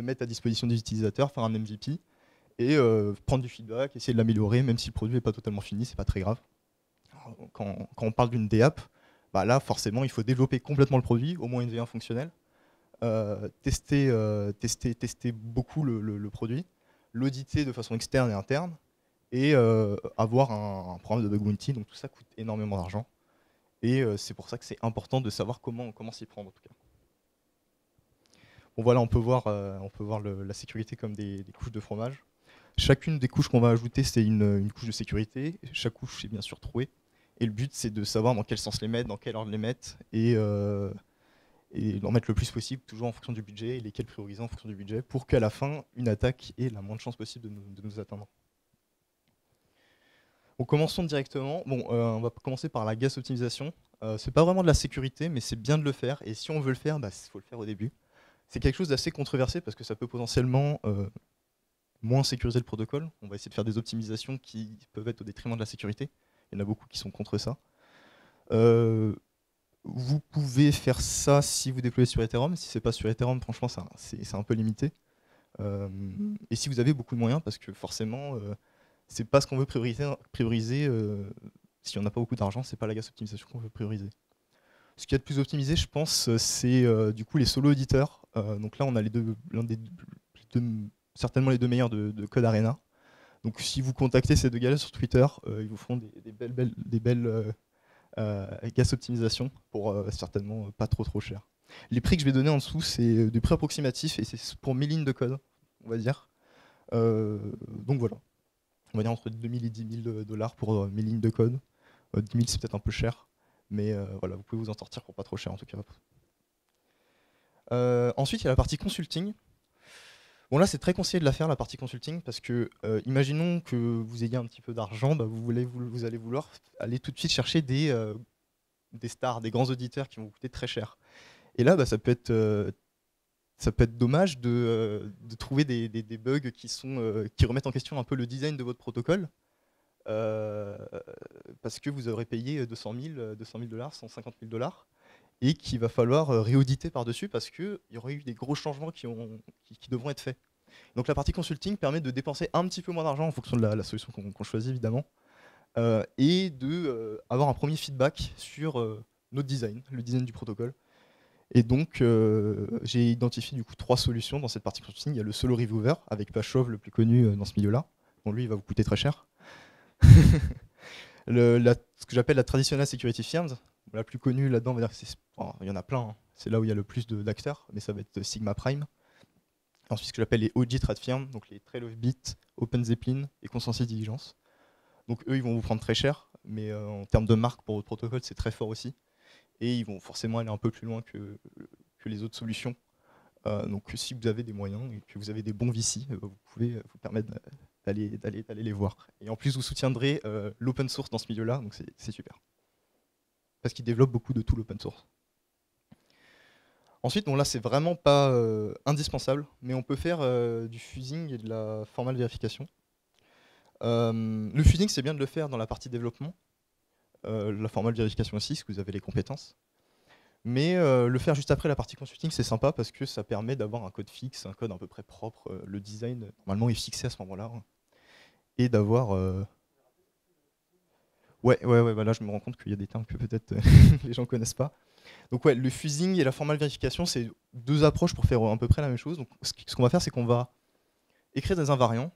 mettre à disposition des utilisateurs, faire un MVP, et prendre du feedback, essayer de l'améliorer, même si le produit n'est pas totalement fini, c'est pas très grave. Alors, quand on parle d'une DApp, là forcément il faut développer complètement le produit, au moins une V1 fonctionnelle, tester beaucoup le produit, l'auditer de façon externe et interne, et avoir un programme de bug bounty. Donc tout ça coûte énormément d'argent, et c'est pour ça que c'est important de savoir comment s'y prendre en tout cas. Bon voilà, on peut voir la sécurité comme des couches de fromage. Chacune des couches qu'on va ajouter, c'est une couche de sécurité. Chaque couche est bien sûr trouée. Et le but, c'est de savoir dans quel sens les mettre, dans quel ordre les mettre, et d'en mettre le plus possible, toujours en fonction du budget, et lesquels prioriser en fonction du budget, pour qu'à la fin, une attaque ait la moindre chance possible de nous atteindre. Bon, commençons directement. On va commencer par la gas optimisation. C'est pas vraiment de la sécurité, mais c'est bien de le faire. Et si on veut le faire, il faut le faire au début. C'est quelque chose d'assez controversé parce que ça peut potentiellement moins sécuriser le protocole. On va essayer de faire des optimisations qui peuvent être au détriment de la sécurité. Il y en a beaucoup qui sont contre ça. Vous pouvez faire ça si vous déployez sur Ethereum. Si c'est pas sur Ethereum, franchement, c'est un peu limité. Et si vous avez beaucoup de moyens, parce que forcément, c'est pas ce qu'on veut prioriser. Si on n'a pas beaucoup d'argent, c'est pas la gas optimisation qu'on veut prioriser. Ce qu'il y a de plus optimisé, je pense, c'est du coup les solo éditeurs. Donc là, on a certainement les deux meilleurs de Codarena. Donc si vous contactez ces deux gars-là sur Twitter, ils vous feront des belles gas optimisation pour certainement pas trop cher. Les prix que je vais donner en dessous, c'est des prix approximatifs, et c'est pour 1000 lignes de code, on va dire. Donc voilà, on va dire entre 2000 et 10 000 $ pour 1000 lignes de code. 10 000 c'est peut-être un peu cher, mais voilà, vous pouvez vous en sortir pour pas trop cher en tout cas. Ensuite, il y a la partie consulting. Bon là c'est très conseillé de la faire la partie consulting parce que imaginons que vous ayez un petit peu d'argent, bah, vous allez vouloir aller tout de suite chercher des stars, des grands auditeurs qui vont vous coûter très cher. Et là bah, ça peut être dommage de trouver des bugs qui remettent en question un peu le design de votre protocole parce que vous aurez payé 200 000 $, 150 000 $, et qu'il va falloir réauditer par-dessus parce qu'il y aurait eu des gros changements qui devront être faits. Donc la partie consulting permet de dépenser un petit peu moins d'argent en fonction de la solution qu'on choisit évidemment, et d'avoir un premier feedback sur notre design, le design du protocole. Et donc j'ai identifié du coup 3 solutions dans cette partie consulting. Il y a le Solo Reviewer avec Pashov, le plus connu dans ce milieu-là. Bon, lui il va vous coûter très cher. Ce que j'appelle la Traditional Security Firms, la plus connue là-dedans, il y en a plein, hein. C'est là où il y a le plus d'acteurs, mais ça va être Sigma Prime. Ensuite, ce que j'appelle les OG Trade Firms, donc les Trail of Bit, Open Zeppelin et Consensus Diligence. Donc eux, ils vont vous prendre très cher, mais en termes de marque pour votre protocole, c'est très fort aussi. Et ils vont forcément aller un peu plus loin que les autres solutions. Donc si vous avez des moyens et que vous avez des bons VC, vous pouvez vous permettre d'aller les voir. Et en plus, vous soutiendrez l'open source dans ce milieu-là, donc c'est super. Parce qu'ils développent beaucoup de tout l'open source. Ensuite, bon là, c'est vraiment pas indispensable, mais on peut faire du fusing et de la formal vérification. Le fusing, c'est bien de le faire dans la partie développement. La formal vérification aussi, si vous avez les compétences. Mais le faire juste après la partie consulting, c'est sympa parce que ça permet d'avoir un code fixe, un code à peu près propre. Le design, normalement, est fixé à ce moment-là. Et d'avoir... Ouais, bah là, je me rends compte qu'il y a des termes que peut-être les gens ne connaissent pas. Donc ouais, le fusing et la formal vérification, c'est 2 approches pour faire à peu près la même chose. Donc ce qu'on va faire, c'est qu'on va écrire des invariants.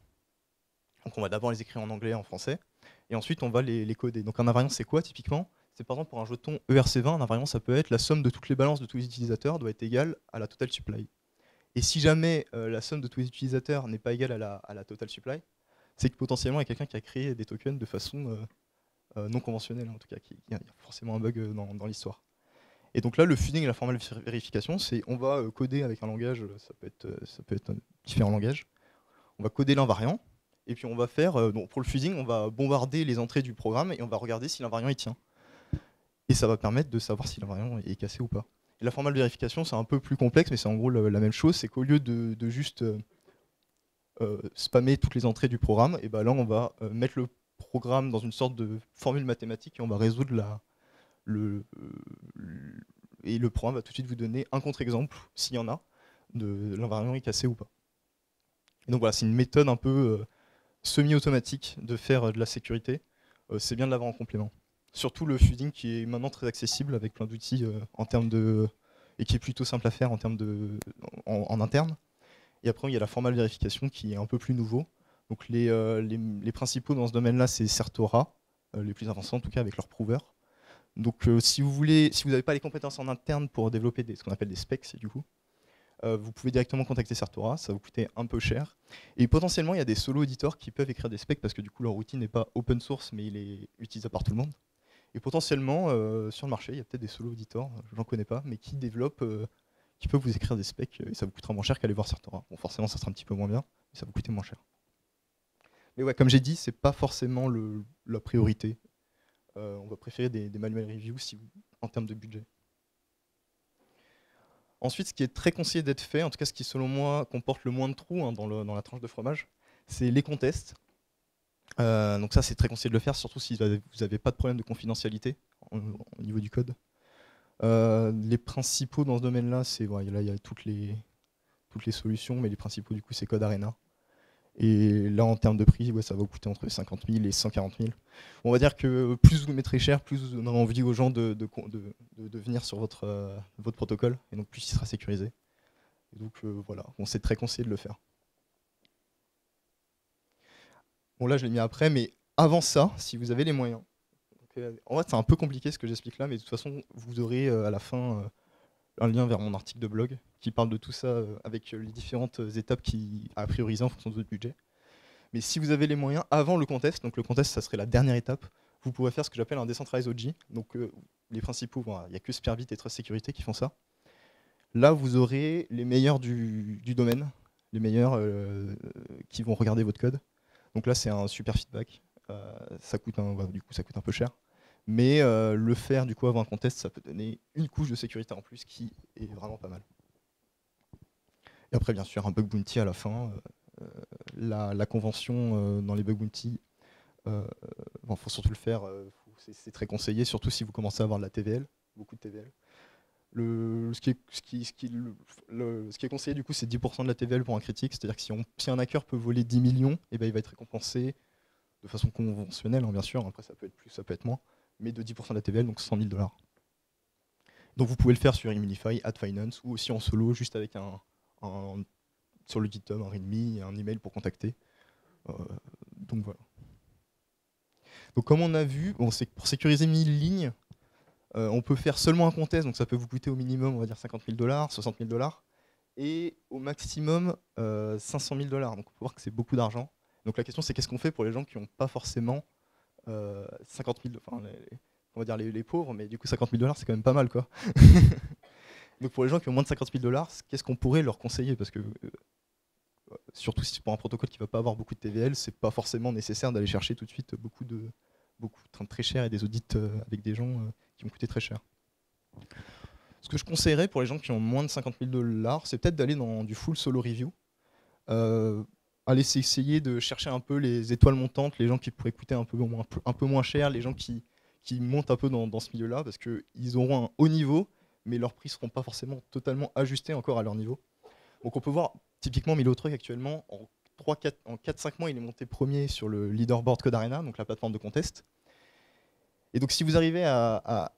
Donc on va d'abord les écrire en anglais et en français. Et ensuite, on va les coder. Donc un invariant, c'est quoi typiquement? C'est par exemple pour un jeton ERC20, un invariant, ça peut être la somme de toutes les balances de tous les utilisateurs doit être égale à la total supply. Et si jamais la somme de tous les utilisateurs n'est pas égale à la total supply, c'est que potentiellement il y a quelqu'un qui a créé des tokens de façon non conventionnelle, en tout cas, il y a forcément un bug dans l'histoire. Et donc là, le fusing et la formal vérification, c'est on va coder avec un langage, ça peut être différents langages. On va coder l'invariant, et puis on va faire, pour le fusing, on va bombarder les entrées du programme, et on va regarder si l'invariant il tient. Et ça va permettre de savoir si l'invariant est cassé ou pas. Et la formal vérification, c'est un peu plus complexe, mais c'est en gros la même chose, c'est qu'au lieu de juste spammer toutes les entrées du programme, et ben là on va mettre le programme dans une sorte de formule mathématique, et on va résoudre et le programme va tout de suite vous donner un contre-exemple, s'il y en a, de l'invariant est cassé ou pas. Et donc voilà, c'est une méthode un peu semi-automatique de faire de la sécurité. C'est bien de l'avoir en complément. Surtout le fusing qui est maintenant très accessible avec plein d'outils et qui est plutôt simple à faire en interne. Et après, il y a la formal vérification qui est un peu plus nouveau. Donc les principaux dans ce domaine-là, c'est Certora, les plus avancés en tout cas avec leur prover. Donc si vous n'avez pas les compétences en interne pour développer ce qu'on appelle des specs, du coup, vous pouvez directement contacter Certora, ça va vous coûter un peu cher. Et potentiellement, il y a des solo éditeurs qui peuvent écrire des specs parce que du coup, leur outil n'est pas open source, mais il est utilisable par tout le monde. Et potentiellement, sur le marché, il y a peut-être des solo éditeurs, je n'en connais pas, mais qui développent, qui peuvent vous écrire des specs, et ça vous coûtera moins cher qu'aller voir Certora. Bon, forcément, ça sera un petit peu moins bien, mais ça va vous coûter moins cher. Mais ouais, comme j'ai dit, c'est pas forcément la priorité. On va préférer des manual reviews en termes de budget. Ensuite, ce qui est très conseillé d'être fait, en tout cas ce qui selon moi comporte le moins de trous dans la tranche de fromage, c'est les contests. Donc ça c'est très conseillé de le faire, surtout si vous n'avez pas de problème de confidentialité au niveau du code. Les principaux dans ce domaine-là, là il y a toutes les solutions, mais les principaux du coup c'est CodeArena. Et là, en termes de prix, ça va vous coûter entre 50 000 et 140 000. On va dire que plus vous mettrez cher, plus vous donnerez envie aux gens de venir sur votre protocole, et donc plus il sera sécurisé. Et donc voilà, c'est très conseillé de le faire. Bon là, je l'ai mis après, mais avant ça, si vous avez les moyens. Donc, en fait, c'est un peu compliqué ce que j'explique là, mais de toute façon, vous aurez à la fin un lien vers mon article de blog qui parle de tout ça avec les différentes étapes à prioriser en fonction de votre budget. Mais si vous avez les moyens, avant le contest, donc le contest, ça serait la dernière étape, vous pourrez faire ce que j'appelle un decentralized OG. Donc les principaux, il n'y a que Spearbit et Trust Security qui font ça. Là, vous aurez les meilleurs du domaine, les meilleurs qui vont regarder votre code. Donc là, c'est un super feedback. Ça coûte ça coûte un peu cher. Mais le faire du coup avant un contest, ça peut donner une couche de sécurité en plus qui est vraiment pas mal. Et après, bien sûr, un bug bounty à la fin. La convention dans les bug bounty, faut surtout le faire. C'est très conseillé, surtout si vous commencez à avoir de la TVL, beaucoup de TVL. Ce qui est conseillé du coup, c'est 10% de la TVL pour un critique. C'est-à-dire que si un hacker peut voler 10 millions, et ben, il va être récompensé de façon conventionnelle, hein, bien sûr. Après, ça peut être plus, ça peut être moins. Mais de 10% de la TVL, donc 100 000 $. Donc vous pouvez le faire sur Immunify, @finance, ou aussi en solo, juste avec sur le GitHub, un README et un email pour contacter. Donc voilà. Donc comme on a vu, pour sécuriser 1000 lignes, on peut faire seulement un contest, donc ça peut vous coûter au minimum, on va dire 50 000 $, 60 000 $, et au maximum 500 000 $. Donc on peut voir que c'est beaucoup d'argent. Donc la question c'est qu'est-ce qu'on fait pour les gens qui n'ont pas forcément 50 000, enfin on va dire les pauvres, mais du coup 50 000 $ c'est quand même pas mal quoi. Donc pour les gens qui ont moins de 50 000 $, qu'est-ce qu'on pourrait leur conseiller? Parce que surtout si c'est pour un protocole qui ne va pas avoir beaucoup de TVL, c'est pas forcément nécessaire d'aller chercher tout de suite beaucoup très cher et des audits avec des gens qui vont coûter très cher. Ce que je conseillerais pour les gens qui ont moins de 50 000 $, c'est peut-être d'aller dans du full solo review. Aller essayer de chercher un peu les étoiles montantes, les gens qui pourraient coûter un peu moins cher, les gens qui montent un peu dans ce milieu-là, parce qu'ils auront un haut niveau, mais leurs prix ne seront pas forcément totalement ajustés encore à leur niveau. Donc on peut voir typiquement Milo Truck actuellement, en 4-5 mois, il est monté premier sur le leaderboard Code Arena, donc la plateforme de contest. Et donc si vous arrivez à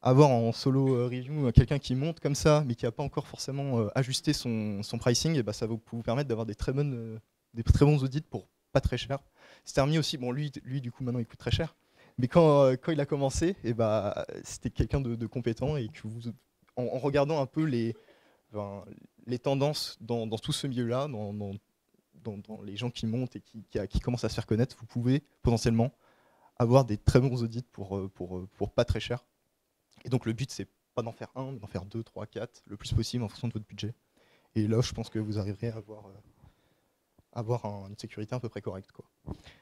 avoir en solo review quelqu'un qui monte comme ça, mais qui n'a pas encore forcément ajusté son pricing, et bah, ça va vous permettre d'avoir des très bons audits pour pas très cher. Stermi aussi, bon lui du coup maintenant il coûte très cher, mais quand il a commencé, et bah, c'était quelqu'un de compétent, et que en regardant un peu les tendances dans tout ce milieu-là, dans les gens qui montent et qui commencent à se faire connaître, vous pouvez potentiellement avoir des très bons audits pour pas très cher. Et donc le but, c'est pas d'en faire un, mais d'en faire 2, 3, 4, le plus possible en fonction de votre budget. Et là, je pense que vous arriverez à avoir une sécurité à peu près correcte, quoi.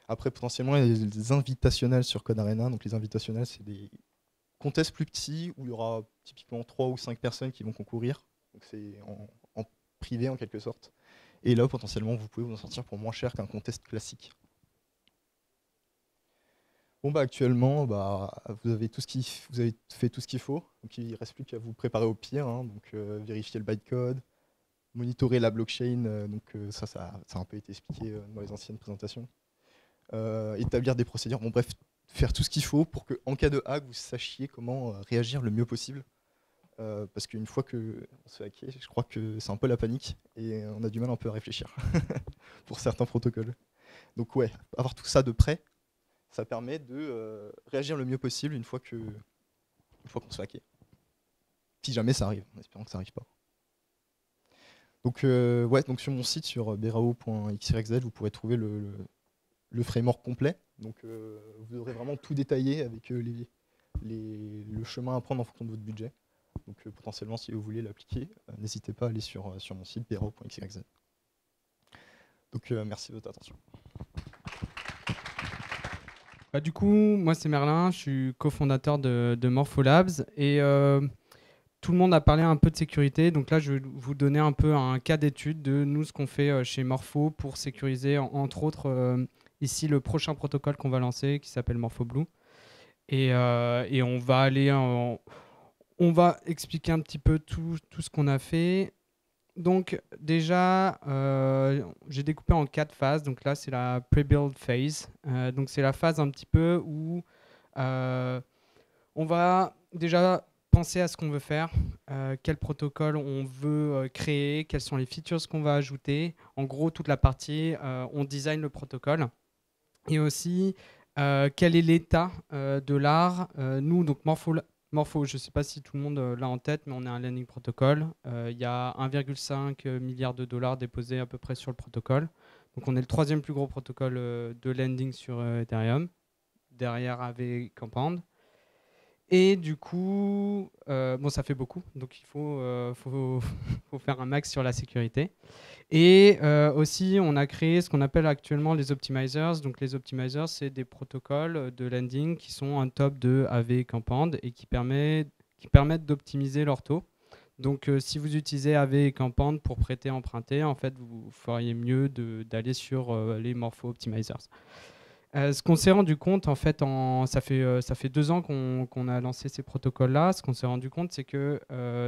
Après, potentiellement, il y a des invitationnels sur Code Arena. Donc les invitationnels, c'est des contests plus petits où il y aura typiquement 3 ou 5 personnes qui vont concourir. Donc c'est en privé en quelque sorte. Et là, potentiellement, vous pouvez vous en sortir pour moins cher qu'un contest classique. Bon, bah, actuellement, vous avez fait tout ce qu'il faut. Donc il ne reste plus qu'à vous préparer au pire. Hein. Donc vérifier le bytecode, monitorer la blockchain. Ça a un peu été expliqué dans les anciennes présentations. Établir des procédures. Bon, bref, faire tout ce qu'il faut pour qu'en cas de hack, vous sachiez comment réagir le mieux possible. Parce qu'une fois qu'on se fait hacker, je crois que c'est un peu la panique et on a du mal un peu à réfléchir pour certains protocoles. Donc ouais, avoir tout ça de près, ça permet de réagir le mieux possible une fois qu'on se fait hacker. Si jamais ça arrive, en espérant que ça n'arrive pas. Donc donc sur mon site, sur berao.xyz, vous pourrez trouver le framework complet. Donc vous aurez vraiment tout détaillé avec le chemin à prendre en fonction de votre budget. Donc potentiellement, si vous voulez l'appliquer, n'hésitez pas à aller sur mon site berao.xyz. Donc merci de votre attention. Du coup, moi c'est Merlin, je suis cofondateur de Morpholabs et tout le monde a parlé un peu de sécurité. Donc là, je vais vous donner un peu un cas d'étude de nous, ce qu'on fait chez Morpho pour sécuriser, entre autres, ici le prochain protocole qu'on va lancer qui s'appelle MorphoBlue. Et on va aller on va expliquer un petit peu tout ce qu'on a fait. Donc déjà, j'ai découpé en 4 phases. Donc là, c'est la pre-build phase. Donc c'est la phase un petit peu où on va déjà penser à ce qu'on veut faire, quel protocole on veut créer, quelles sont les features qu'on va ajouter. En gros, toute la partie, on design le protocole. Et aussi, quel est l'état de l'art. Nous, donc Morpho, je ne sais pas si tout le monde l'a en tête, mais on est un lending protocol. Il y a 1,5 milliard de dollars déposés à peu près sur le protocole. Donc on est le 3e plus gros protocole de lending sur Ethereum, derrière AV Compound. Et du coup, bon, ça fait beaucoup, donc il faut faire un max sur la sécurité. Et aussi, on a créé ce qu'on appelle actuellement les optimizers. Donc les optimizers, c'est des protocoles de landing qui sont on top de AV et Campand et qui permettent d'optimiser leur taux. Donc si vous utilisez AV et Campand pour prêter emprunter, en fait, vous feriez mieux d'aller sur les Morpho Optimizers. Ce qu'on s'est rendu compte, en fait, ça fait 2 ans qu'on a lancé ces protocoles-là. Ce qu'on s'est rendu compte, c'est que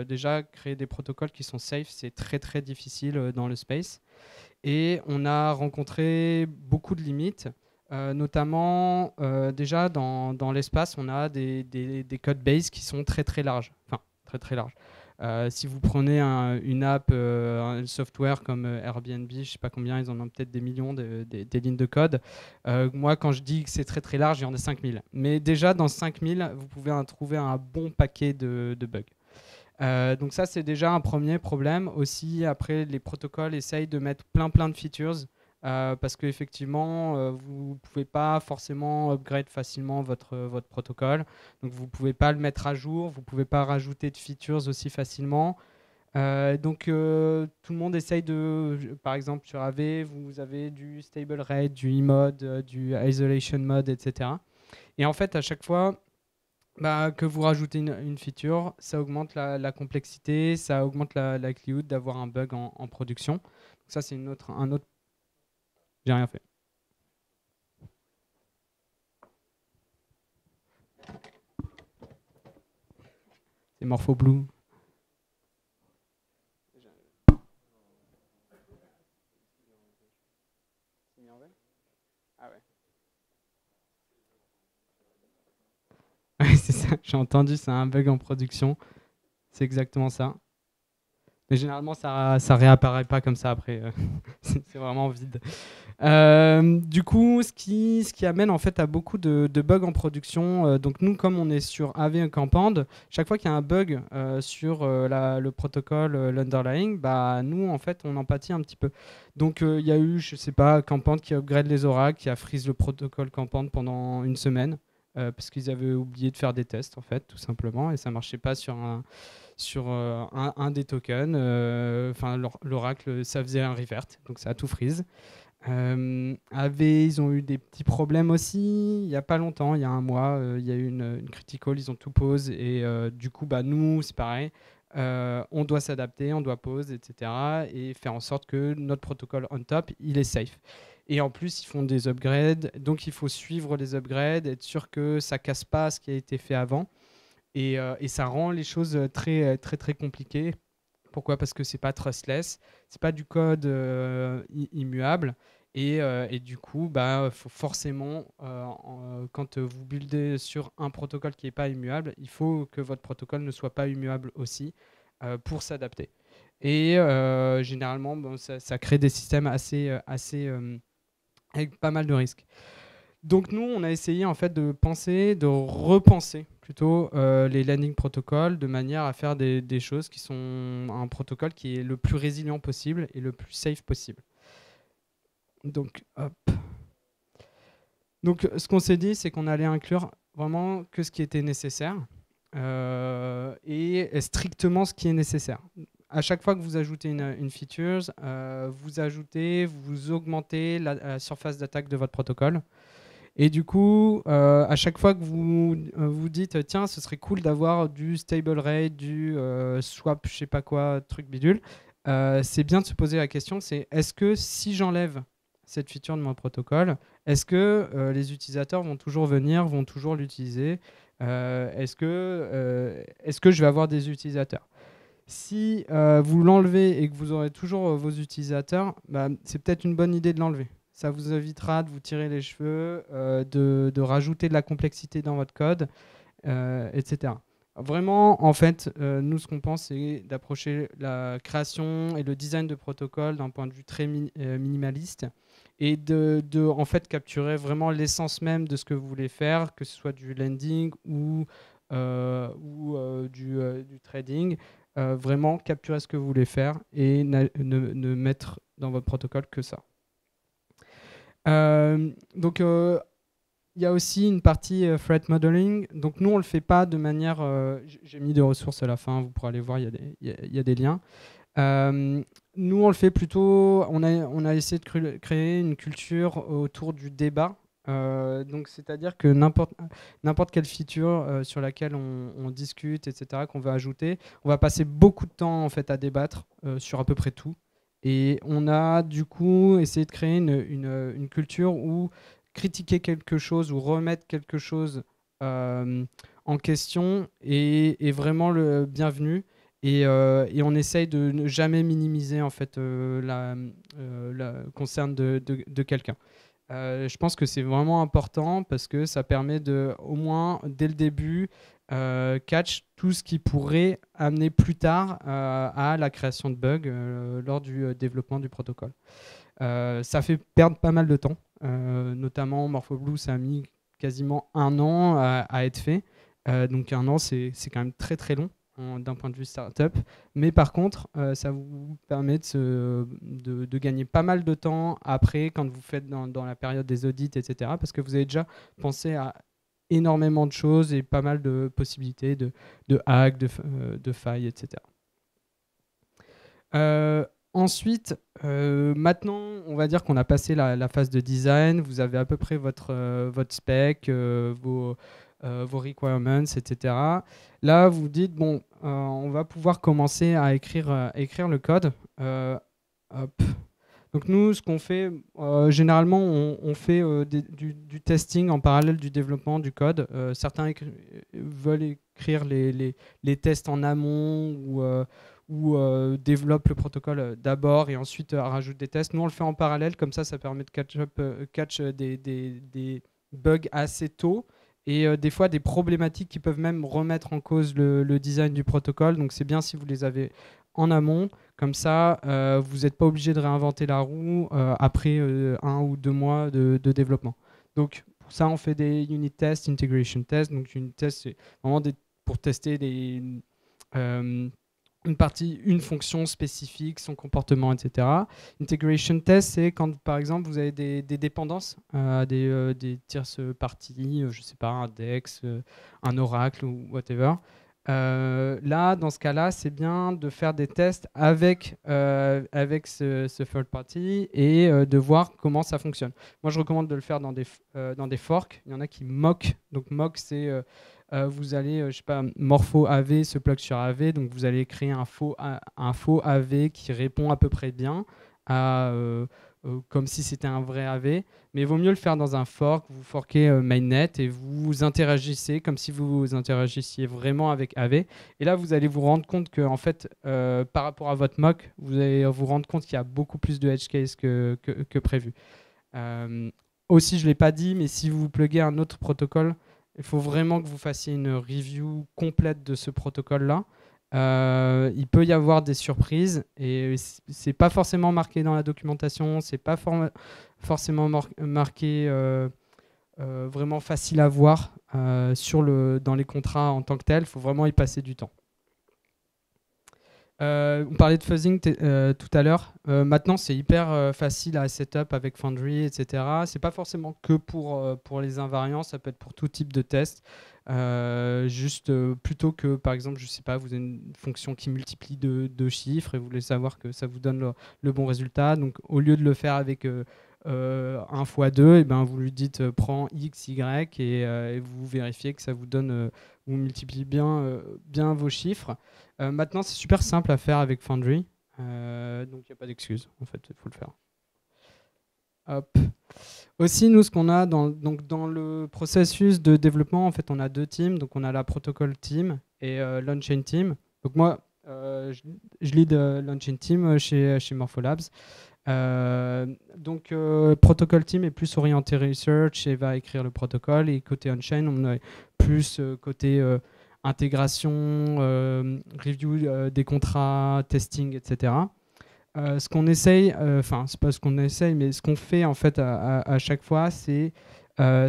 déjà, créer des protocoles qui sont safe, c'est très, très difficile dans le space. Et on a rencontré beaucoup de limites, notamment déjà dans l'espace, on a des code bases qui sont très, très larges. Enfin, très, très larges. Si vous prenez une app, un software comme Airbnb, je ne sais pas combien, ils en ont peut-être des millions des lignes de code. Moi, quand je dis que c'est très très large, il y en a 5000. Mais déjà, dans 5000, vous pouvez trouver un bon paquet de bugs. Donc ça, c'est déjà un premier problème. Aussi, après, les protocoles essayent de mettre plein de features. Parce qu'effectivement, vous ne pouvez pas forcément upgrade facilement votre protocole. Donc, vous ne pouvez pas le mettre à jour, vous ne pouvez pas rajouter de features aussi facilement. Donc, tout le monde essaye par exemple, sur AV, vous avez du stable rate, du e-mode, du isolation mode, etc. Et en fait, à chaque fois que vous rajoutez une feature, ça augmente la complexité, ça augmente la likelihood d'avoir un bug en production. Donc ça, c'est un autre. J'ai rien fait. C'est MorphoBlue. Ah ouais. C'est ça, j'ai entendu, c'est un bug en production. C'est exactement ça. Mais généralement, ça réapparaît pas comme ça après. C'est vraiment vide. Du coup, ce qui amène en fait à beaucoup de bugs en production. Donc nous, comme on est sur AV et Campand, chaque fois qu'il y a un bug sur le protocole, l'underlying, nous, en fait, on en pâtit un petit peu. Donc il y a eu, je sais pas, Campand qui upgrade les oracles, qui a freeze le protocole Campand pendant une semaine. Parce qu'ils avaient oublié de faire des tests, en fait, tout simplement, et ça marchait pas sur un des tokens. Enfin, l'oracle, ça faisait un revert, donc ça a tout freeze. AV, ils ont eu des petits problèmes aussi. Il n'y a pas longtemps, il y a un mois, il y a eu une critical, ils ont tout pause, et du coup, nous, c'est pareil. On doit s'adapter, on doit pause, etc. et faire en sorte que notre protocole on top, il est safe. Et en plus, ils font des upgrades, donc il faut suivre les upgrades, être sûr que ça casse pas ce qui a été fait avant. Et ça rend les choses très, très, très compliquées. Pourquoi ? Parce que c'est pas trustless, c'est pas du code immuable. Et du coup, faut forcément, quand vous buildez sur un protocole qui n'est pas immuable, il faut que votre protocole ne soit pas immuable aussi pour s'adapter. Et généralement, ça crée des systèmes assez avec pas mal de risques. Donc nous, on a essayé en fait de repenser plutôt les landing protocoles de manière à faire des choses qui sont un protocole qui est le plus résilient possible et le plus safe possible. Donc, hop. Donc ce qu'on s'est dit, c'est qu'on allait inclure vraiment que ce qui était nécessaire et strictement ce qui est nécessaire. À chaque fois que vous ajoutez une feature, vous augmentez la surface d'attaque de votre protocole. Et du coup, à chaque fois que vous vous dites, tiens, ce serait cool d'avoir du stable rate, du swap, je sais pas quoi, truc bidule, c'est bien de se poser la question, c'est est-ce que si j'enlève cette feature de mon protocole, est-ce que les utilisateurs vont toujours venir, vont toujours l'utiliser est-ce que je vais avoir des utilisateurs ? Si vous l'enlevez et que vous aurez toujours vos utilisateurs, c'est peut-être une bonne idée de l'enlever. Ça vous évitera de vous tirer les cheveux, de rajouter de la complexité dans votre code, etc. Vraiment, en fait, nous, ce qu'on pense, c'est d'approcher la création et le design de protocole d'un point de vue très minimaliste et de en fait, capturer vraiment l'essence même de ce que vous voulez faire, que ce soit du lending ou du trading. Vraiment capturer ce que vous voulez faire et ne mettre dans votre protocole que ça. Donc, il y a aussi une partie threat modeling. Donc nous, on le fait pas de manière... J'ai mis des ressources à la fin, vous pourrez aller voir, il y a des liens. Nous, on le fait plutôt... On a essayé de créer une culture autour du débat. Donc c'est-à-dire que n'importe quelle feature sur laquelle on discute, etc., qu'on veut ajouter, on va passer beaucoup de temps en fait à débattre sur à peu près tout. Et on a du coup essayé de créer une culture où critiquer quelque chose ou remettre quelque chose en question est vraiment le bienvenu. Et on essaye de ne jamais minimiser en fait la concerne de quelqu'un. Je pense que c'est vraiment important parce que ça permet de, au moins dès le début, catch tout ce qui pourrait amener plus tard à la création de bugs lors du développement du protocole. Ça fait perdre pas mal de temps, notamment MorphoBlue, ça a mis quasiment 1 an à être fait. Donc 1 an, c'est quand même très très long d'un point de vue startup, mais par contre ça vous permet de gagner pas mal de temps après quand vous faites dans la période des audits, etc., parce que vous avez déjà pensé à énormément de choses et pas mal de possibilités de hacks, de failles, etc. Ensuite, maintenant, on va dire qu'on a passé la phase de design, vous avez à peu près votre spec, vos requirements, etc. Là, vous dites, bon, on va pouvoir commencer à écrire le code. Hop. Donc nous, ce qu'on fait, généralement, on fait du testing en parallèle du développement du code. Certains veulent écrire les tests en amont ou développent le protocole d'abord et ensuite rajoutent des tests. Nous, on le fait en parallèle, comme ça permet de catch des bugs assez tôt. Et des fois des problématiques qui peuvent même remettre en cause le design du protocole. Donc c'est bien si vous les avez en amont. Comme ça, vous n'êtes pas obligé de réinventer la roue après 1 ou 2 mois de développement. Donc pour ça, on fait des unit tests, integration tests. Donc unit tests, c'est vraiment pour tester une fonction spécifique, son comportement, etc. Integration test, c'est quand, par exemple, vous avez des dépendances à des tierces parties, je ne sais pas, un DEX, un Oracle ou whatever. Là, dans ce cas-là, c'est bien de faire des tests avec ce third party et de voir comment ça fonctionne. Moi, je recommande de le faire dans des forks. Il y en a qui mock. Donc, mock, c'est... vous allez, je sais pas, Morpho AV se plug sur AV, donc vous allez créer un faux AV qui répond à peu près bien comme si c'était un vrai AV, mais il vaut mieux le faire dans un fork. Vous forquez mainnet et vous interagissez comme si vous interagissiez vraiment avec AV. Et là, vous allez vous rendre compte que, en fait, par rapport à votre mock, vous allez vous rendre compte qu'il y a beaucoup plus de edge case que prévu. Aussi, je ne l'ai pas dit, mais si vous pluguez un autre protocole, il faut vraiment que vous fassiez une review complète de ce protocole-là. Il peut y avoir des surprises et c'est pas forcément marqué dans la documentation, c'est pas forcément marqué vraiment facile à voir dans les contrats en tant que tel. Il faut vraiment y passer du temps. On parlait de fuzzing tout à l'heure. Maintenant, c'est hyper facile à setup avec Foundry, etc. C'est pas forcément que pour les invariants, ça peut être pour tout type de test. Juste plutôt que, par exemple, je sais pas, vous avez une fonction qui multiplie deux chiffres et vous voulez savoir que ça vous donne le bon résultat. Donc, au lieu de le faire avec 1 fois 2, et ben, vous lui dites prends x, y et vous vérifiez que ça vous donne, vous multipliez bien vos chiffres. Maintenant, c'est super simple à faire avec Foundry, donc il n'y a pas d'excuse, en fait, il faut le faire. Hop. Aussi, nous, ce qu'on a dans le processus de développement, en fait, on a 2 teams. Donc, on a la protocol team et l'on-chain team. Donc, moi, je lead l'on-chain team chez Morpholabs. Donc, protocol team est plus orienté research et va écrire le protocole. Et côté on-chain, on est plus côté intégration, review des contrats, testing, etc. Ce qu'on essaye, enfin, c'est pas ce qu'on essaye, mais ce qu'on fait en fait à chaque fois, c'est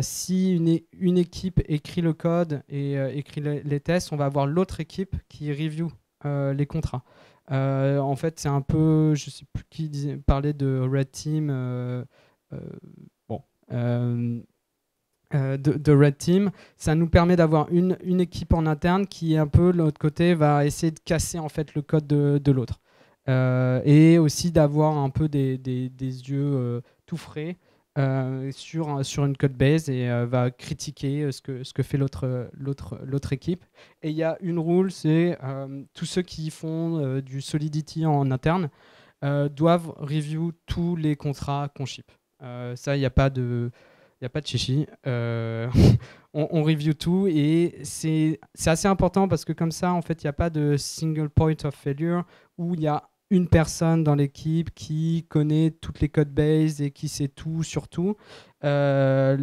si une équipe écrit le code et écrit les tests, on va avoir l'autre équipe qui review les contrats. En fait, c'est un peu, je sais plus qui parlait de Red Team. Bon. de Red Team, ça nous permet d'avoir une équipe en interne qui, un peu de l'autre côté, va essayer de casser en fait le code de l'autre. Et aussi d'avoir un peu des yeux tout frais sur une code base et va critiquer ce que fait l'autre équipe. Et il y a une rule, c'est tous ceux qui font du Solidity en interne doivent review tous les contrats qu'on ship. Ça, il n'y a pas de chichi. On review tout et c'est assez important parce que comme ça, en fait, il n'y a pas de single point of failure où il y a une personne dans l'équipe qui connaît toutes les code bases et qui sait tout sur tout. La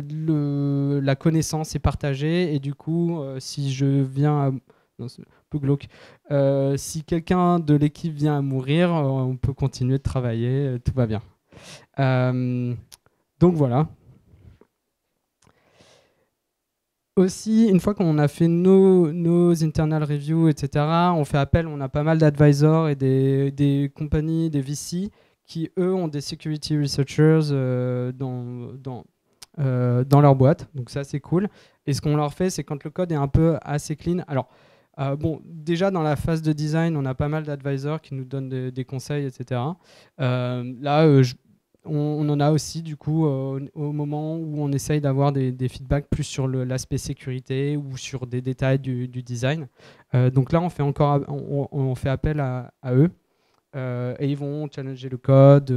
connaissance est partagée et du coup, si je viens non, c'est un peu glauque. Si quelqu'un de l'équipe vient à mourir, on peut continuer de travailler, tout va bien. Donc voilà. Aussi, une fois qu'on a fait nos internal reviews, etc., on fait appel, on a pas mal d'advisors et des compagnies, des VC, qui, eux, ont des security researchers dans leur boîte. Donc ça, c'est cool. Et ce qu'on leur fait, c'est quand le code est un peu assez clean. Alors, bon, déjà, dans la phase de design, on a pas mal d'advisors qui nous donnent des conseils, etc. Là, on en a aussi du coup au moment où on essaye d'avoir des feedbacks plus sur l'aspect sécurité ou sur des détails du design. Donc là, on fait appel à eux et ils vont challenger le code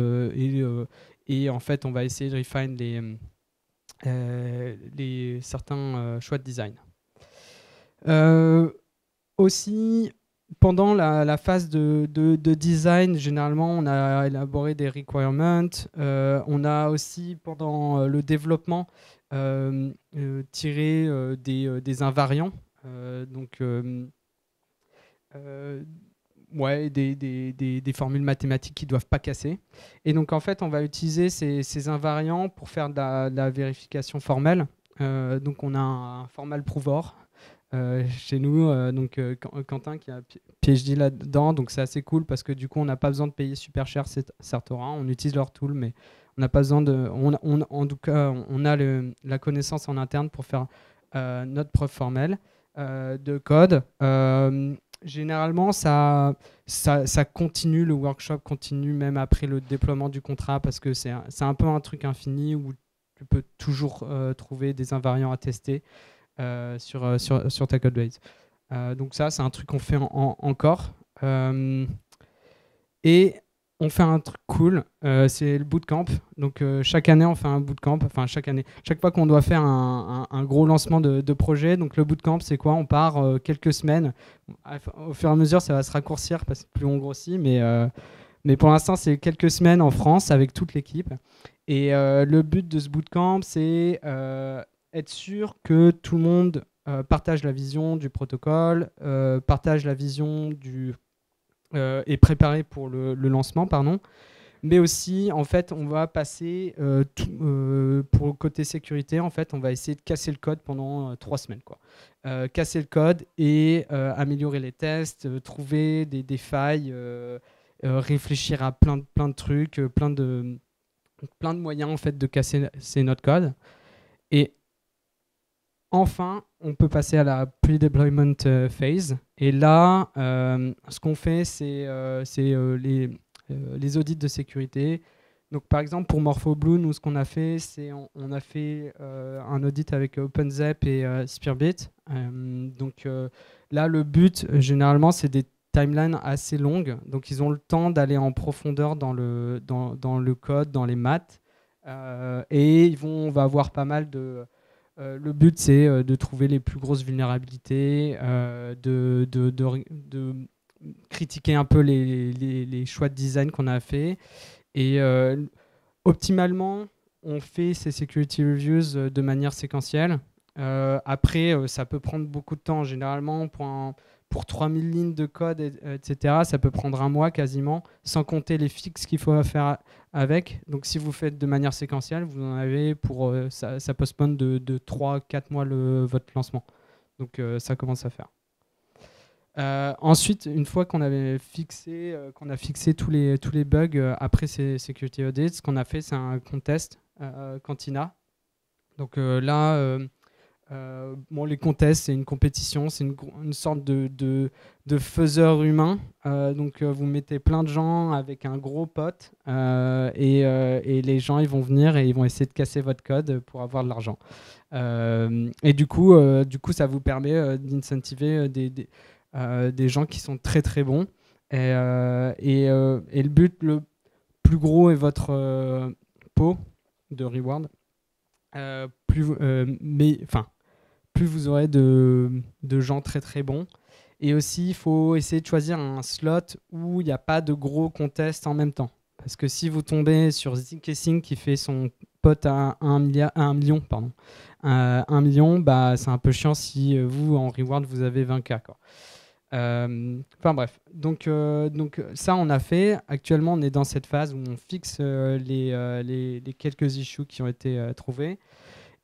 et en fait, on va essayer de refine certains choix de design. Aussi, pendant la phase de design, généralement, on a élaboré des requirements. On a aussi, pendant le développement, tiré des invariants. Des formules mathématiques qui ne doivent pas casser. Et donc, en fait, on va utiliser ces invariants pour faire de la vérification formelle. Donc, on a un formal prover. Chez nous, Quentin qui a un PhD là-dedans, donc c'est assez cool parce que du coup on n'a pas besoin de payer super cher Certora, on utilise leur tool, mais on n'a pas besoin en tout cas, on a la connaissance en interne pour faire notre preuve formelle de code. Généralement, ça continue, le workshop continue même après le déploiement du contrat parce que c'est un peu un truc infini où tu peux toujours trouver des invariants à tester. Sur ta codebase. Donc ça, c'est un truc qu'on fait encore. Et on fait un truc cool, c'est le bootcamp. Donc chaque année, on fait un bootcamp. Enfin, chaque fois qu'on doit faire un gros lancement de projet. Donc le bootcamp, c'est quoi? On part quelques semaines. Au fur et à mesure, ça va se raccourcir parce que plus on grossit. Mais pour l'instant, c'est quelques semaines en France avec toute l'équipe. Et le but de ce bootcamp, c'est être sûr que tout le monde partage la vision du protocole, partage la vision est préparé pour le lancement, pardon. Mais aussi, en fait, on va passer pour le côté sécurité, en fait, on va essayer de casser le code pendant 3 semaines, quoi. Casser le code et améliorer les tests, trouver des failles, réfléchir à plein de trucs, plein de moyens en fait de casser notre code. Et enfin, on peut passer à la pre-deployment phase. Et là, ce qu'on fait, c'est les audits de sécurité. Donc, par exemple, pour MorphoBlue, nous, ce qu'on a fait, c'est on a fait un audit avec OpenZep et Spearbit. Donc là, le but, généralement, c'est des timelines assez longues. Donc, ils ont le temps d'aller en profondeur dans le code, dans les maths. Et on va avoir pas mal de... le but, c'est de trouver les plus grosses vulnérabilités, de critiquer un peu les choix de design qu'on a fait. Et optimalement, on fait ces security reviews de manière séquentielle. Après, ça peut prendre beaucoup de temps. Généralement, pour 3000 lignes de code, etc., ça peut prendre un mois quasiment, sans compter les fixes qu'il faut faire avec. Donc, si vous faites de manière séquentielle, vous en avez pour ça postpone de 3-4 mois votre lancement. Donc, ça commence à faire. Ensuite, une fois qu'on a fixé tous les bugs après ces security audits, ce qu'on a fait, c'est un contest Cantina. Donc là, bon, les contests, c'est une compétition, c'est une sorte de faiseur humain. Donc vous mettez plein de gens avec un gros pot et les gens ils vont venir et ils vont essayer de casser votre code pour avoir de l'argent. Et du coup, ça vous permet d'incentiver des gens qui sont très très bons. Et le but le plus gros est votre pot de reward. Plus vous aurez de gens très très bons. Et aussi, il faut essayer de choisir un slot où il n'y a pas de gros contests en même temps. Parce que si vous tombez sur zkSync qui fait son pote à 1 million, bah, c'est un peu chiant si vous, en reward, vous avez 20K, quoi. Enfin bref, donc ça on a fait. Actuellement on est dans cette phase où on fixe les quelques issues qui ont été trouvés.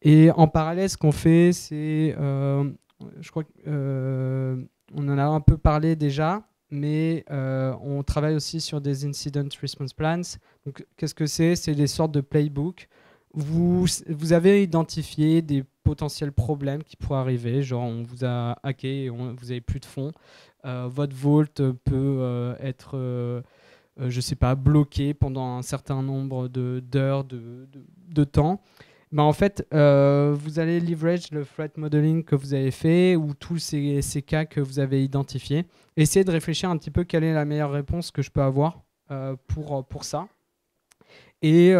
Et en parallèle ce qu'on fait c'est, je crois qu'on en a un peu parlé déjà, mais on travaille aussi sur des incident response plans. Donc qu'est-ce que c'est? C'est des sortes de playbook. Vous avez identifié des potentiels problèmes qui pourraient arriver, genre on vous a hacké et vous n'avez plus de fonds. Votre vault peut être, je sais pas, bloqué pendant un certain nombre d'heures de temps. Ben en fait, vous allez leverage le threat modeling que vous avez fait ou tous ces cas que vous avez identifiés. Essayez de réfléchir un petit peu quelle est la meilleure réponse que je peux avoir pour ça. Et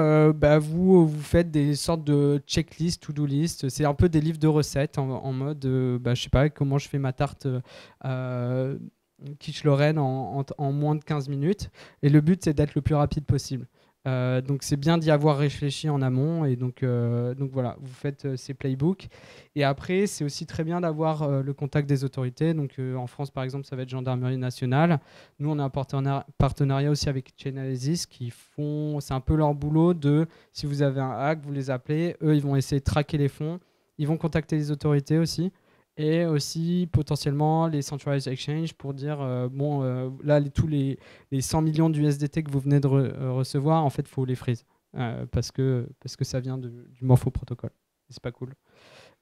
vous faites des sortes de checklist, to-do list. C'est un peu des livres de recettes en mode, je sais pas, comment je fais ma tarte quiche Lorraine en moins de 15 minutes. Et le but, c'est d'être le plus rapide possible. Donc c'est bien d'y avoir réfléchi en amont. Et donc voilà, vous faites ces playbooks. Et après, c'est aussi très bien d'avoir le contact des autorités. Donc en France, par exemple, ça va être Gendarmerie nationale. Nous, on a un partenariat aussi avec Chainalysis qui font, c'est un peu leur boulot de, si vous avez un hack, vous les appelez. Eux, ils vont essayer de traquer les fonds. Ils vont contacter les autorités aussi. Et aussi potentiellement les centralized exchange pour dire là tous les 100 millions d'USDT que vous venez de recevoir, en fait il faut les freeze parce que ça vient du Morpho protocole. C'est pas cool.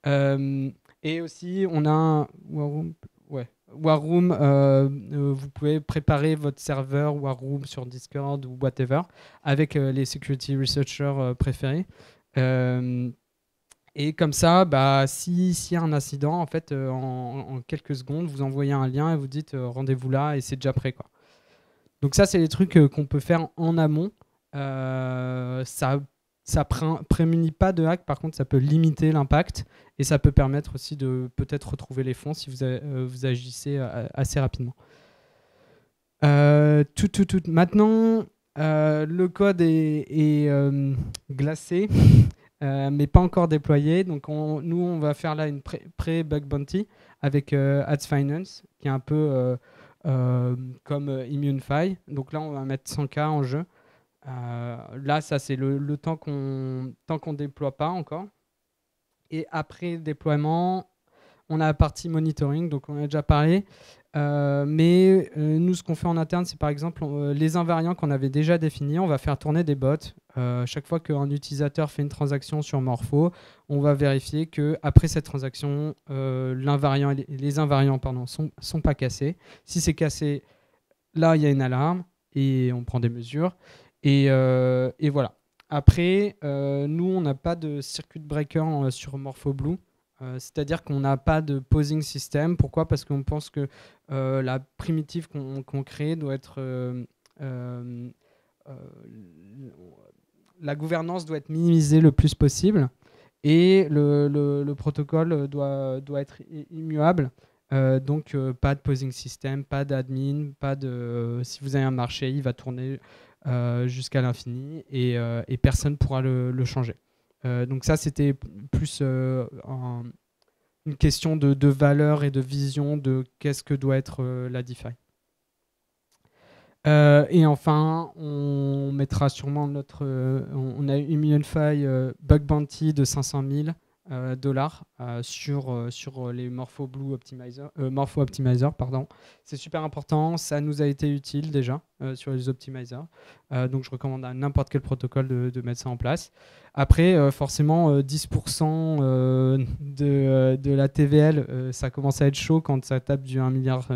Et aussi on a un War Room, vous pouvez préparer votre serveur War Room sur Discord ou whatever avec les security researchers préférés. Et comme ça, s'il y a un incident, en fait, en quelques secondes, vous envoyez un lien et vous dites rendez-vous là et c'est déjà prêt, quoi. Donc ça, c'est des trucs qu'on peut faire en amont. Ça prémunit pas de hack, par contre, ça peut limiter l'impact et ça peut permettre aussi de peut-être retrouver les fonds si vous agissez assez rapidement. Maintenant, le code est glacé. Mais pas encore déployé. Donc nous, on va faire là une pré-bug bounty avec Ads Finance, qui est un peu comme ImmuneFi. Donc là, on va mettre 100K en jeu. Là, ça, c'est le tant qu'on déploie pas encore. Et après déploiement, on a la partie monitoring, donc on en a déjà parlé. Mais nous, ce qu'on fait en interne, c'est par exemple les invariants qu'on avait déjà définis, on va faire tourner des bots. Chaque fois qu'un utilisateur fait une transaction sur Morpho, on va vérifier qu'après cette transaction, les invariants sont pas cassés. Si c'est cassé, là, il y a une alarme et on prend des mesures. Et voilà. Après, nous, on n'a pas de circuit breaker sur MorphoBlue. C'est-à-dire qu'on n'a pas de posing system. Pourquoi? Parce qu'on pense que la primitive qu'on crée doit être... la gouvernance doit être minimisée le plus possible et le protocole doit être immuable. Donc pas de posing system, pas d'admin, si vous avez un marché, il va tourner jusqu'à l'infini et personne ne pourra le changer. Donc ça, c'était plus une question de valeur et de vision de qu'est-ce que doit être la DeFi. Et enfin, on mettra sûrement on a une ImmuneFi bug bounty de 500 000 dollars sur les Morpho Optimizer, pardon. C'est super important, ça nous a été utile déjà sur les optimizers. Donc je recommande à n'importe quel protocole de mettre ça en place. Après, forcément, 10% de la TVL, ça commence à être chaud quand ça tape du 1,5 milliard.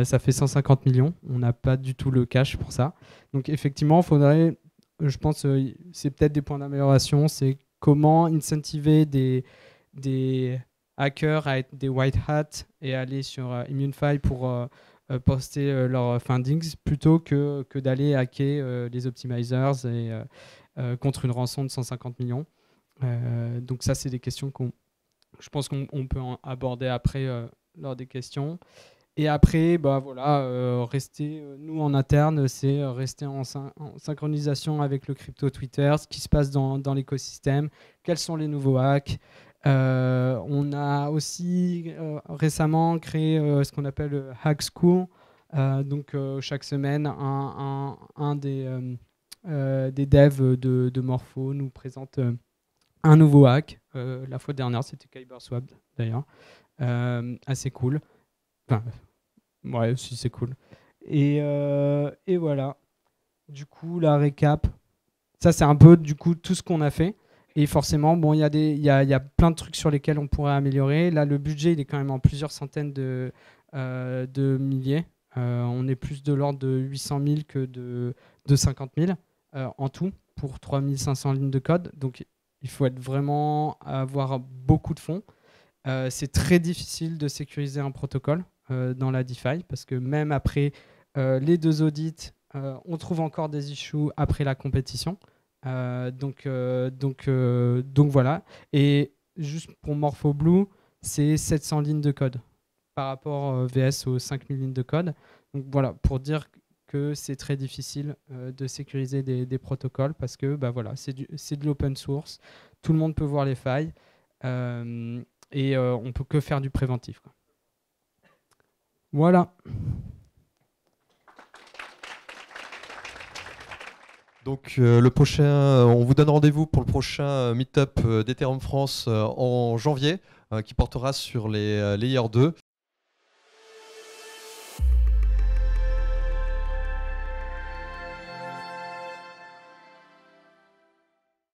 Ça fait 150 millions. On n'a pas du tout le cash pour ça. Donc effectivement, il faudrait, je pense, c'est peut-être des points d'amélioration, c'est comment incentiver des hackers à être des white hats et aller sur ImmuneFi pour poster leurs findings plutôt que d'aller hacker les optimizers et contre une rançon de 150 millions. Donc ça, c'est des questions je pense qu'on peut aborder après lors des questions. Et après, bah voilà, rester, nous en interne, c'est rester en synchronisation avec le crypto Twitter, ce qui se passe dans l'écosystème, quels sont les nouveaux hacks. On a aussi récemment créé ce qu'on appelle Hack School. Donc chaque semaine, un des devs de Morpho nous présente un nouveau hack. La fois dernière, c'était KyberSwap d'ailleurs. Assez cool. Enfin, ouais, si c'est cool. Et voilà. Du coup, la récap. Ça, c'est un peu du coup tout ce qu'on a fait. Et forcément, bon, il y a plein de trucs sur lesquels on pourrait améliorer. Là, le budget, il est quand même en plusieurs centaines de milliers. On est plus de l'ordre de 800 000 que de 50 000 en tout pour 3500 lignes de code. Donc, il faut avoir beaucoup de fonds. C'est très difficile de sécuriser un protocole dans la DeFi parce que même après les 2 audits, on trouve encore des issues après la compétition. Donc voilà. Et juste pour MorphoBlue, c'est 700 lignes de code par rapport VS aux 5000 lignes de code. Donc voilà, pour dire que c'est très difficile de sécuriser des protocoles parce que bah voilà, c'est de l'open source. Tout le monde peut voir les failles. Et on peut que faire du préventif, quoi. Voilà. Donc on vous donne rendez-vous pour le prochain meet-up d'Ethereum France en janvier qui portera sur les Layer 2.